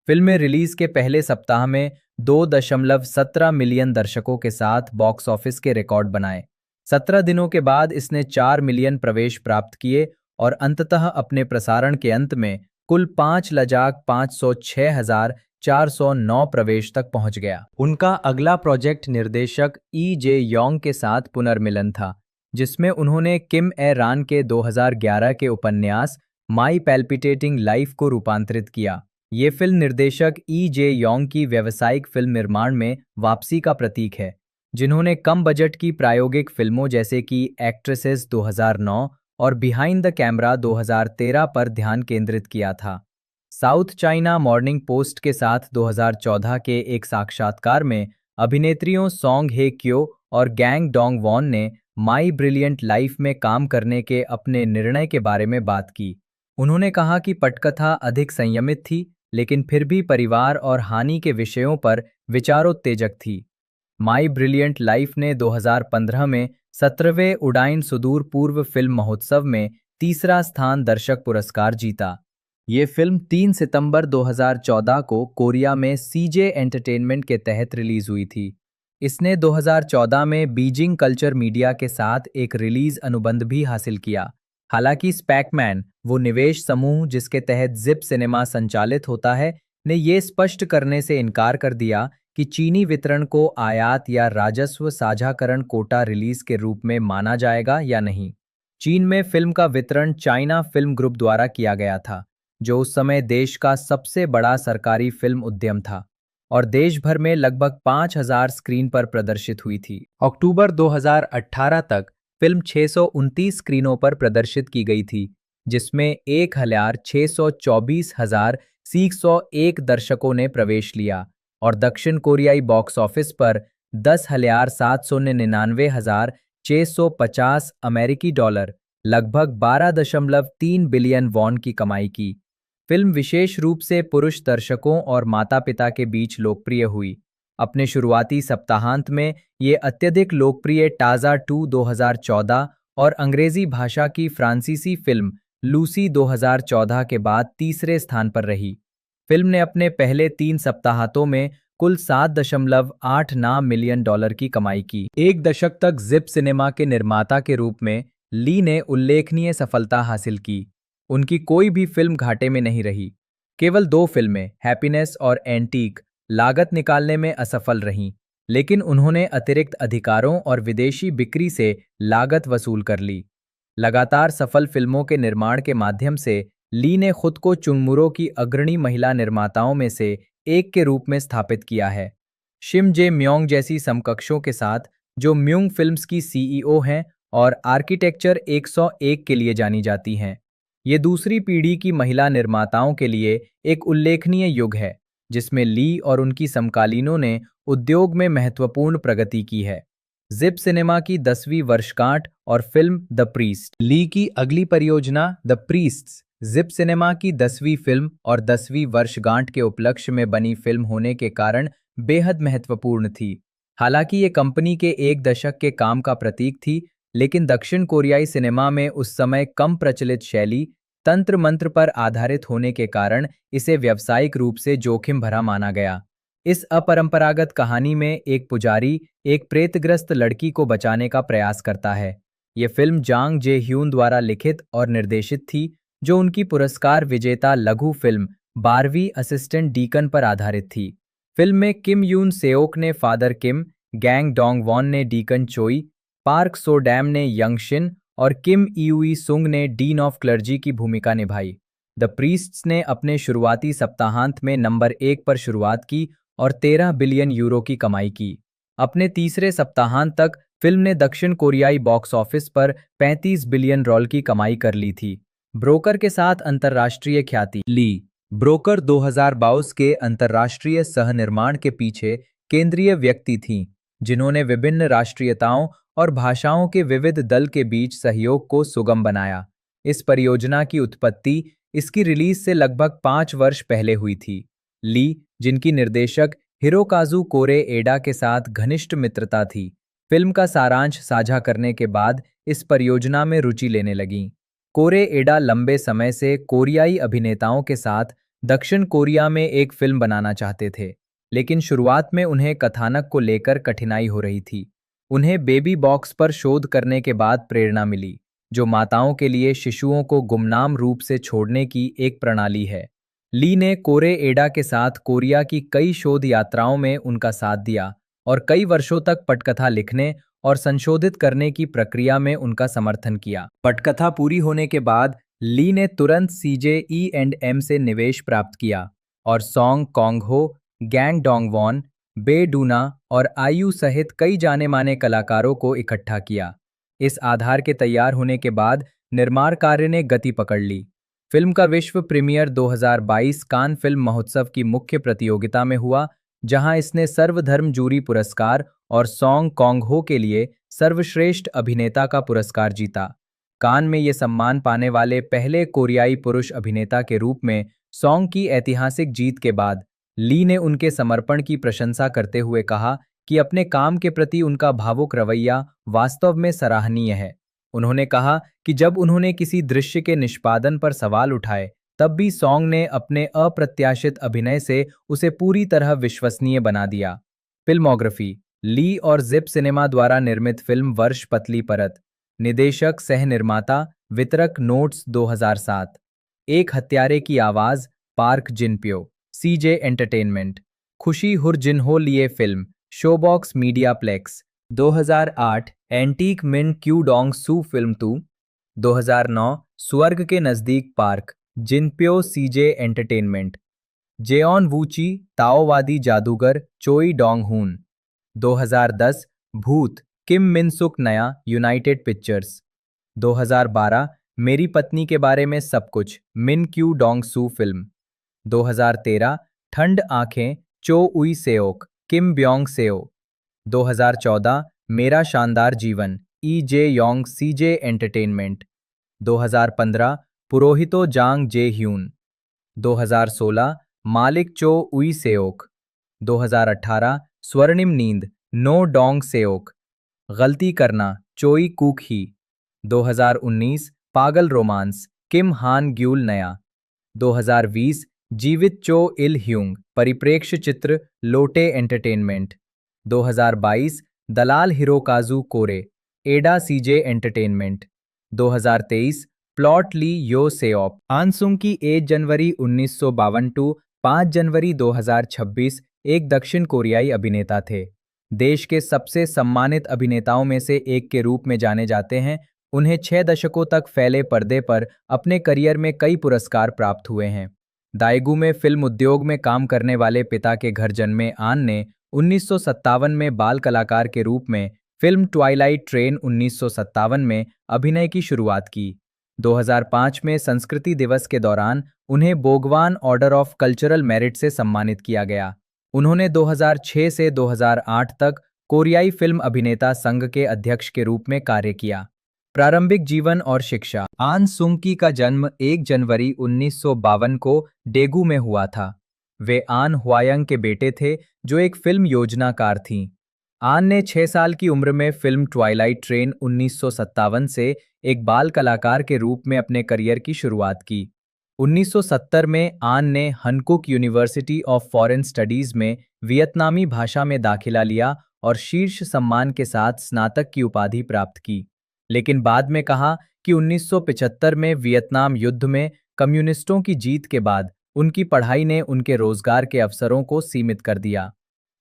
फिल्म में रिलीज के पहले सप्ताह में 2.17 मिलियन दर्शकों के साथ बॉक्स ऑफिस के रिकॉर्ड बनाए। 17 दिनों के बाद इसने 4 मिलियन प्रवेश प्राप्त किए और अंततः अपने प्रसारण के अंत में कुल 5,506,409 प्रवेश तक पहुंच गया। उनका अगला प्रोजेक्ट निर्देशक ई जे योंग के साथ पुनर्मिलन था, जिसमें उन्होंने किम ए रान के 2011 के उपन्यास माई पैल्पिटेटिंग लाइफ को रूपांतरित किया। ये फिल्म निर्देशक ई जे योंग की व्यावसायिक फिल्म निर्माण में वापसी का प्रतीक है, जिन्होंने कम बजट की प्रायोगिक फिल्मों जैसे कि एक्ट्रेसेस 2009 और बिहाइंड द कैमरा 2013 पर ध्यान केंद्रित किया था। साउथ चाइना मॉर्निंग पोस्ट के साथ 2014 के एक साक्षात्कार में अभिनेत्रियों सोंग हे क्यो और गैंग डोंग वॉन ने माई ब्रिलियंट लाइफ में काम करने के अपने निर्णय के बारे में बात की। उन्होंने कहा कि पटकथा अधिक संयमित थी, लेकिन फिर भी परिवार और हानि के विषयों पर विचारोत्तेजक थी। माई ब्रिलियंट लाइफ ने 2015 में 17वें उडाइन सुदूर पूर्व फिल्म महोत्सव में तीसरा स्थान दर्शक पुरस्कार जीता। ये फिल्म 3 सितंबर 2014 को कोरिया में सीजे एंटरटेनमेंट के तहत रिलीज हुई थी। इसने 2014 में बीजिंग कल्चर मीडिया के साथ एक रिलीज अनुबंध भी हासिल किया। हालांकि स्पैकमैन, वो निवेश समूह जिसके तहत जिप सिनेमा संचालित होता है, ने ये स्पष्ट करने से इनकार कर दिया कि चीनी वितरण को आयात या राजस्व साझाकरण कोटा रिलीज के रूप में माना जाएगा या नहीं। चीन में फिल्म का वितरण चाइना फिल्म ग्रुप द्वारा किया गया था, जो उस समय देश का सबसे बड़ा सरकारी फिल्म उद्यम था और देश भर में लगभग 5,000 स्क्रीन पर प्रदर्शित हुई थी। अक्टूबर 2018 तक फिल्म 629 स्क्रीनों पर प्रदर्शित की गई थी, जिसमें 1,624,601 दर्शकों ने प्रवेश लिया और दक्षिण कोरियाई बॉक्स ऑफिस पर 10,799,650 अमेरिकी डॉलर लगभग 12.3 बिलियन वॉन की कमाई की। फिल्म विशेष रूप से पुरुष दर्शकों और माता-पिता के बीच लोकप्रिय हुई। अपने शुरुआती सप्ताहांत में ये अत्यधिक लोकप्रिय टाजा 2 2014 और अंग्रेजी भाषा की फ्रांसीसी फिल्म लूसी 2014 के बाद तीसरे स्थान पर रही। फिल्म ने अपने पहले 3 सप्ताहांतों में कुल 7.89 मिलियन डॉलर की कमाई की। एक दशक तक जिप सिनेमा के निर्माता के रूप में ली ने उल्लेखनीय सफलता हासिल की। उनकी कोई भी फिल्म घाटे में नहीं रही। केवल 2 फिल्में, हैप्पीनेस और एंटीक, लागत निकालने में असफल रहीं, लेकिन उन्होंने अतिरिक्त अधिकारों और विदेशी बिक्री से लागत वसूल कर ली। लगातार सफल फिल्मों के निर्माण के माध्यम से ली ने खुद को चुंगमुरो की अग्रणी महिला निर्माताओं में से एक के रूप में स्थापित किया है। शिम जे म्योंग जैसी समकक्षों के साथ, जो म्यूंग फिल्म्स की सीईओ हैं और आर्किटेक्चर 101 के लिए जानी जाती हैं। ये दूसरी पीढ़ी की महिला निर्माताओं के लिए एक उल्लेखनीय युग है, जिसमें ली और उनकी समकालीनों ने उद्योग में महत्वपूर्ण प्रगति की है। जिप सिनेमा की 10वीं वर्षगांठ और फिल्म द प्रीस्ट। ली की अगली परियोजना द प्रीस्ट्स जिप सिनेमा की 10वीं फिल्म और 10वीं वर्षगांठ के उपलक्ष्य में बनी फिल्म होने के कारण बेहद महत्वपूर्ण थी। हालांकि ये कंपनी के 1 दशक के काम का प्रतीक थी, लेकिन दक्षिण कोरियाई सिनेमा में उस समय कम प्रचलित शैली तंत्र मंत्र पर आधारित होने के कारण इसे व्यावसायिक रूप से जोखिम भरा माना गया। इस अपरंपरागत कहानी में एक पुजारी एक प्रेतग्रस्त लड़की को बचाने का प्रयास करता है। यह फिल्म जांग जे ह्यून द्वारा लिखित और निर्देशित थी, जो उनकी पुरस्कार विजेता लघु फिल्म 12वीं असिस्टेंट डीकन पर आधारित थी। फिल्म में किम यून सेओक ने फादर किम, गैंग डोंग वॉन ने डीकन चोई, पार्क सो डैम ने यंग शिन और किम इयुई सुंग ने डीन ऑफ क्लर्जी की भूमिका निभाई। द प्रीस्ट्स ने अपने शुरुआती सप्ताहांत में नंबर 1 पर शुरुआत की और 13 बिलियन यूरो की कमाई की। अपने तीसरे सप्ताहांत तक फिल्म ने दक्षिण कोरियाई बॉक्स ऑफिस पर 35 बिलियन डॉलर की कमाई कर ली थी। ब्रोकर के साथ अंतर्राष्ट्रीय ख्याति ली। ब्रोकर 2022 के अंतर्राष्ट्रीय सह-निर्माण के पीछे केंद्रीय व्यक्ति थीं, जिन्होंने विभिन्न राष्ट्रीयताओं और भाषाओं के विविध दल के बीच सहयोग को सुगम बनाया। इस परियोजना की उत्पत्ति इसकी रिलीज से लगभग 5 वर्ष पहले हुई थी। ली, जिनकी निर्देशक हिरोकाजु कोरे एडा के साथ घनिष्ठ मित्रता थी, फिल्म का सारांश साझा करने के बाद इस परियोजना में रुचि लेने लगीं। कोरे एडा लंबे समय से कोरियाई अभिनेताओं के साथ दक्षिण कोरिया में एक फिल्म बनाना चाहते थे, लेकिन शुरुआत में उन्हें कथानक को लेकर कठिनाई हो रही थी। उन्हें बेबी बॉक्स पर शोध करने के बाद प्रेरणा मिली, जो माताओं के लिए शिशुओं को गुमनाम रूप से छोड़ने की एक प्रणाली है। ली ने कोरे एडा के साथ कोरिया की कई शोध यात्राओं में उनका साथ दिया और कई वर्षों तक पटकथा लिखने और संशोधित करने की प्रक्रिया में उनका समर्थन किया। पटकथा पूरी होने के बाद ली ने तुरंत CJE&M से निवेश प्राप्त किया और सॉन्ग कॉन्ग हो, गैंग डोंगवॉन, बे डूना और आयु सहित कई जाने-माने कलाकारों को इकट्ठा किया। इस आधार के तैयार होने के बाद निर्माण कार्य ने गति पकड़ ली। फिल्म का विश्व प्रीमियर 2022 कान फिल्म महोत्सव की मुख्य प्रतियोगिता में हुआ, जहां इसने सर्वधर्म जूरी पुरस्कार और सॉन्ग कॉन्ग हो के लिए सर्वश्रेष्ठ अभिनेता का पुरस्कार जीता। कान में ये सम्मान पाने वाले पहले कोरियाई पुरुष अभिनेता के रूप में सॉन्ग की ऐतिहासिक जीत के बाद ली ने उनके समर्पण की प्रशंसा करते हुए कहा कि अपने काम के प्रति उनका भावुक रवैया वास्तव में सराहनीय है। उन्होंने कहा कि जब उन्होंने किसी दृश्य के निष्पादन पर सवाल उठाए, तब भी सॉन्ग ने अपने अप्रत्याशित अभिनय से उसे पूरी तरह विश्वसनीय बना दिया। फिल्मोग्राफी ली और जिप सिनेमा द्वारा निर्मित फिल्म वर्ष पतली परत। निदेशक सह निर्माता वितरक नोट्स 2007। एक हत्यारे की आवाज पार्क जिनप्यो। CJ entertainment. खुशी हुर जिन्हो लिए फिल्म शोबॉक्स मीडिया प्लेक्स। 2008 एंटीक मिन क्यू डोंग सू फिल्म 2। 2009 स्वर्ग के नजदीक पार्क जिनप्यो CJ एंटरटेनमेंट। जेओन वूची ताओवादी जादूगर चोई डोंग हून। 2010 भूत किम मिन सुक नया यूनाइटेड पिक्चर्स। 2012 मेरी पत्नी के बारे में सब कुछ मिन क्यू डोंग सू फिल्म। 2013 ठंड आंखें चो उई सेओक किम ब्योंग सेओ। 2014 मेरा शानदार जीवन जे योंग CJ एंटरटेनमेंट। 2015 पुरोहितो जांग जे ह्यून। 2016 मालिक चो उई सेओक। 2018 स्वर्णिम नींद नो डोंग सेओक। गलती करना चोई कुक ही। 2019 पागल रोमांस किम हान ग्यूल नया। 2020 जीवित चो इल ह्यूंग परिप्रेक्ष्य चित्र लोटे एंटरटेनमेंट। 2022 दलाल हिरोकाजु कोरे एडा CJ एंटरटेनमेंट। 2023 प्लॉट ली यो सेओप आनसुंग की 1 जनवरी 1952 टू 5 जनवरी 2026 एक दक्षिण कोरियाई अभिनेता थे। देश के सबसे सम्मानित अभिनेताओं में से एक के रूप में जाने जाते हैं। उन्हें 6 दशकों तक फैले पर्दे पर अपने करियर में कई पुरस्कार प्राप्त हुए हैं। दाएगू में फिल्म उद्योग में काम करने वाले पिता के घर जन्मे आन ने 1957 में बाल कलाकार के रूप में फिल्म ट्वाइलाइट ट्रेन 1957 में अभिनय की शुरुआत की। 2005 में संस्कृति दिवस के दौरान उन्हें बोगवान ऑर्डर ऑफ कल्चरल मेरिट से सम्मानित किया गया। उन्होंने 2006 से 2008 तक कोरियाई फिल्म अभिनेता संघ के अध्यक्ष के रूप में कार्य किया। प्रारंभिक जीवन और शिक्षा। आन सुंग की का जन्म 1 जनवरी 1952 को डेगू में हुआ था। वे आन ह्वायंग के बेटे थे, जो एक फिल्म योजनाकार थीं। आन ने 6 साल की उम्र में फिल्म ट्वाइलाइट ट्रेन 1957 से एक बाल कलाकार के रूप में अपने करियर की शुरुआत की। 1970 में आन ने हनकुक यूनिवर्सिटी ऑफ फॉरेन स्टडीज में वियतनामी भाषा में दाखिला लिया और शीर्ष सम्मान के साथ स्नातक की उपाधि प्राप्त की, लेकिन बाद में कहा कि 1975 में वियतनाम युद्ध में कम्युनिस्टों की जीत के बाद उनकी पढ़ाई ने उनके रोजगार के अवसरों को सीमित कर दिया।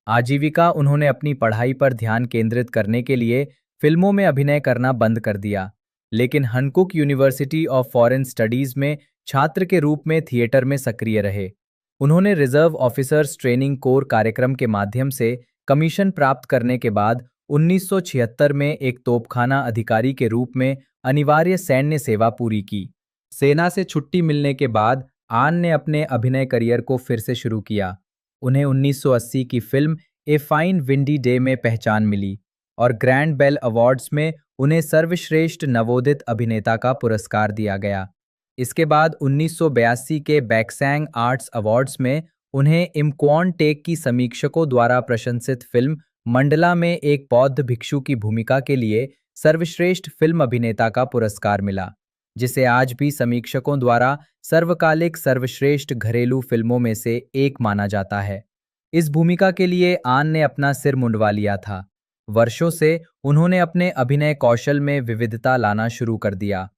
आजीविका उन्होंने अपनी पढ़ाई पर ध्यान केंद्रित करने के लिए फिल्मों में अभिनय करना बंद कर दिया, लेकिन हनकुक यूनिवर्सिटी ऑफ फॉरेन स्टडीज में छात्र के रूप में थिएटर में सक्रिय रहे। उन्होंने रिजर्व ऑफिसर्स ट्रेनिंग कोर कार्यक्रम के माध्यम से कमीशन प्राप्त करने के बाद 1976 में एक तोपखाना अधिकारी के रूप में अनिवार्य सैन्य सेवा पूरी की। सेना से छुट्टी मिलने के बाद आन ने अपने अभिनय करियर को फिर से शुरू किया। उन्हें 1980 की film a fine windy day में पहचान मिली और ग्रैंड बेल अवार्ड्स में उन्हें सर्वश्रेष्ठ नवोदित अभिनेता का पुरस्कार दिया गया। इसके बाद 1982 के बैक्सैंग आर्ट्स अवार्ड्स में उन्हें इमक्वान टेक की समीक्षकों द्वारा प्रशंसित फिल्म मंडला में एक बौद्ध भिक्षु की भूमिका के लिए सर्वश्रेष्ठ फिल्म अभिनेता का पुरस्कार मिला, जिसे आज भी समीक्षकों द्वारा सर्वकालिक सर्वश्रेष्ठ घरेलू फिल्मों में से एक माना जाता है। इस भूमिका के लिए आन ने अपना सिर मुंडवा लिया था। वर्षों से उन्होंने अपने अभिनय कौशल में विविधता लाना शुरू कर दिया।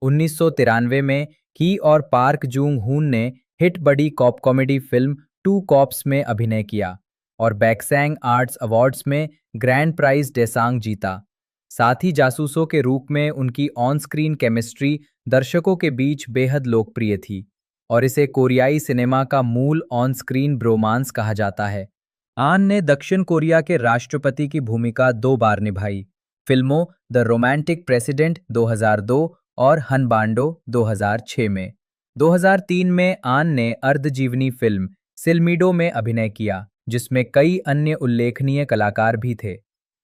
1993 में ही और पार्क जूंग हून ने हिट बड़ी cop comedy film two cops में अभिनय किया और बैक्सैंग आर्ट्स अवार्ड्स में ग्रैंड प्राइज डेसांग जीता। साथ ही जासूसों के रूप में उनकी ऑन स्क्रीन केमिस्ट्री दर्शकों के बीच बेहद लोकप्रिय थी और इसे कोरियाई सिनेमा का मूल ऑन स्क्रीन ब्रोमांस कहा जाता है। आन ने दक्षिण कोरिया के राष्ट्रपति की भूमिका 2 बार निभाई, फिल्मों द रोमांटिक प्रेसिडेंट 2002 और हनबांडो 2006 में। 2003 में आन ने अर्धजीवनी फिल्म सिलमीडो में अभिनय किया, जिसमें कई अन्य उल्लेखनीय कलाकार भी थे।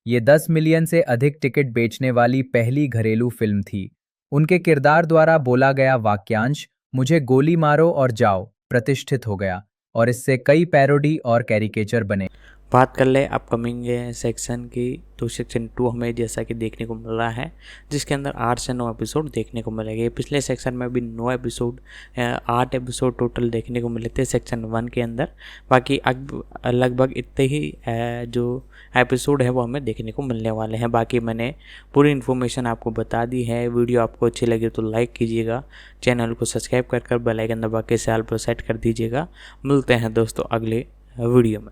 ये 10 मिलियन से अधिक टिकट बेचने वाली पहली घरेलू फिल्म थी। उनके किरदार द्वारा बोला गया वाक्यांश "मुझे गोली मारो और जाओ" प्रतिष्ठित हो गया और इससे कई पैरोडी और कैरिकेचर बने। बात कर ले अपकमिंग सेक्शन की, तो सेक्शन 2 हमें जैसा कि देखने को मिल रहा है, जिसके अंदर 8 से 9 एपिसोड देखने को मिलेंगे। पिछले सेक्शन में भी 9 एपिसोड 8 एपिसोड टोटल देखने को मिले थे सेक्शन 1 के अंदर। बाकी अब लगभग इतने ही जो एपिसोड है वो हमें देखने को मिलने वाले हैं। बाकी मैंने पूरी इन्फॉर्मेशन आपको बता दी है। वीडियो आपको अच्छी लगी तो लाइक कीजिएगा, चैनल को सब्सक्राइब कर बेल आइकन दबा के साल पर सेट कर दीजिएगा। मिलते हैं दोस्तों अगले वीडियो में।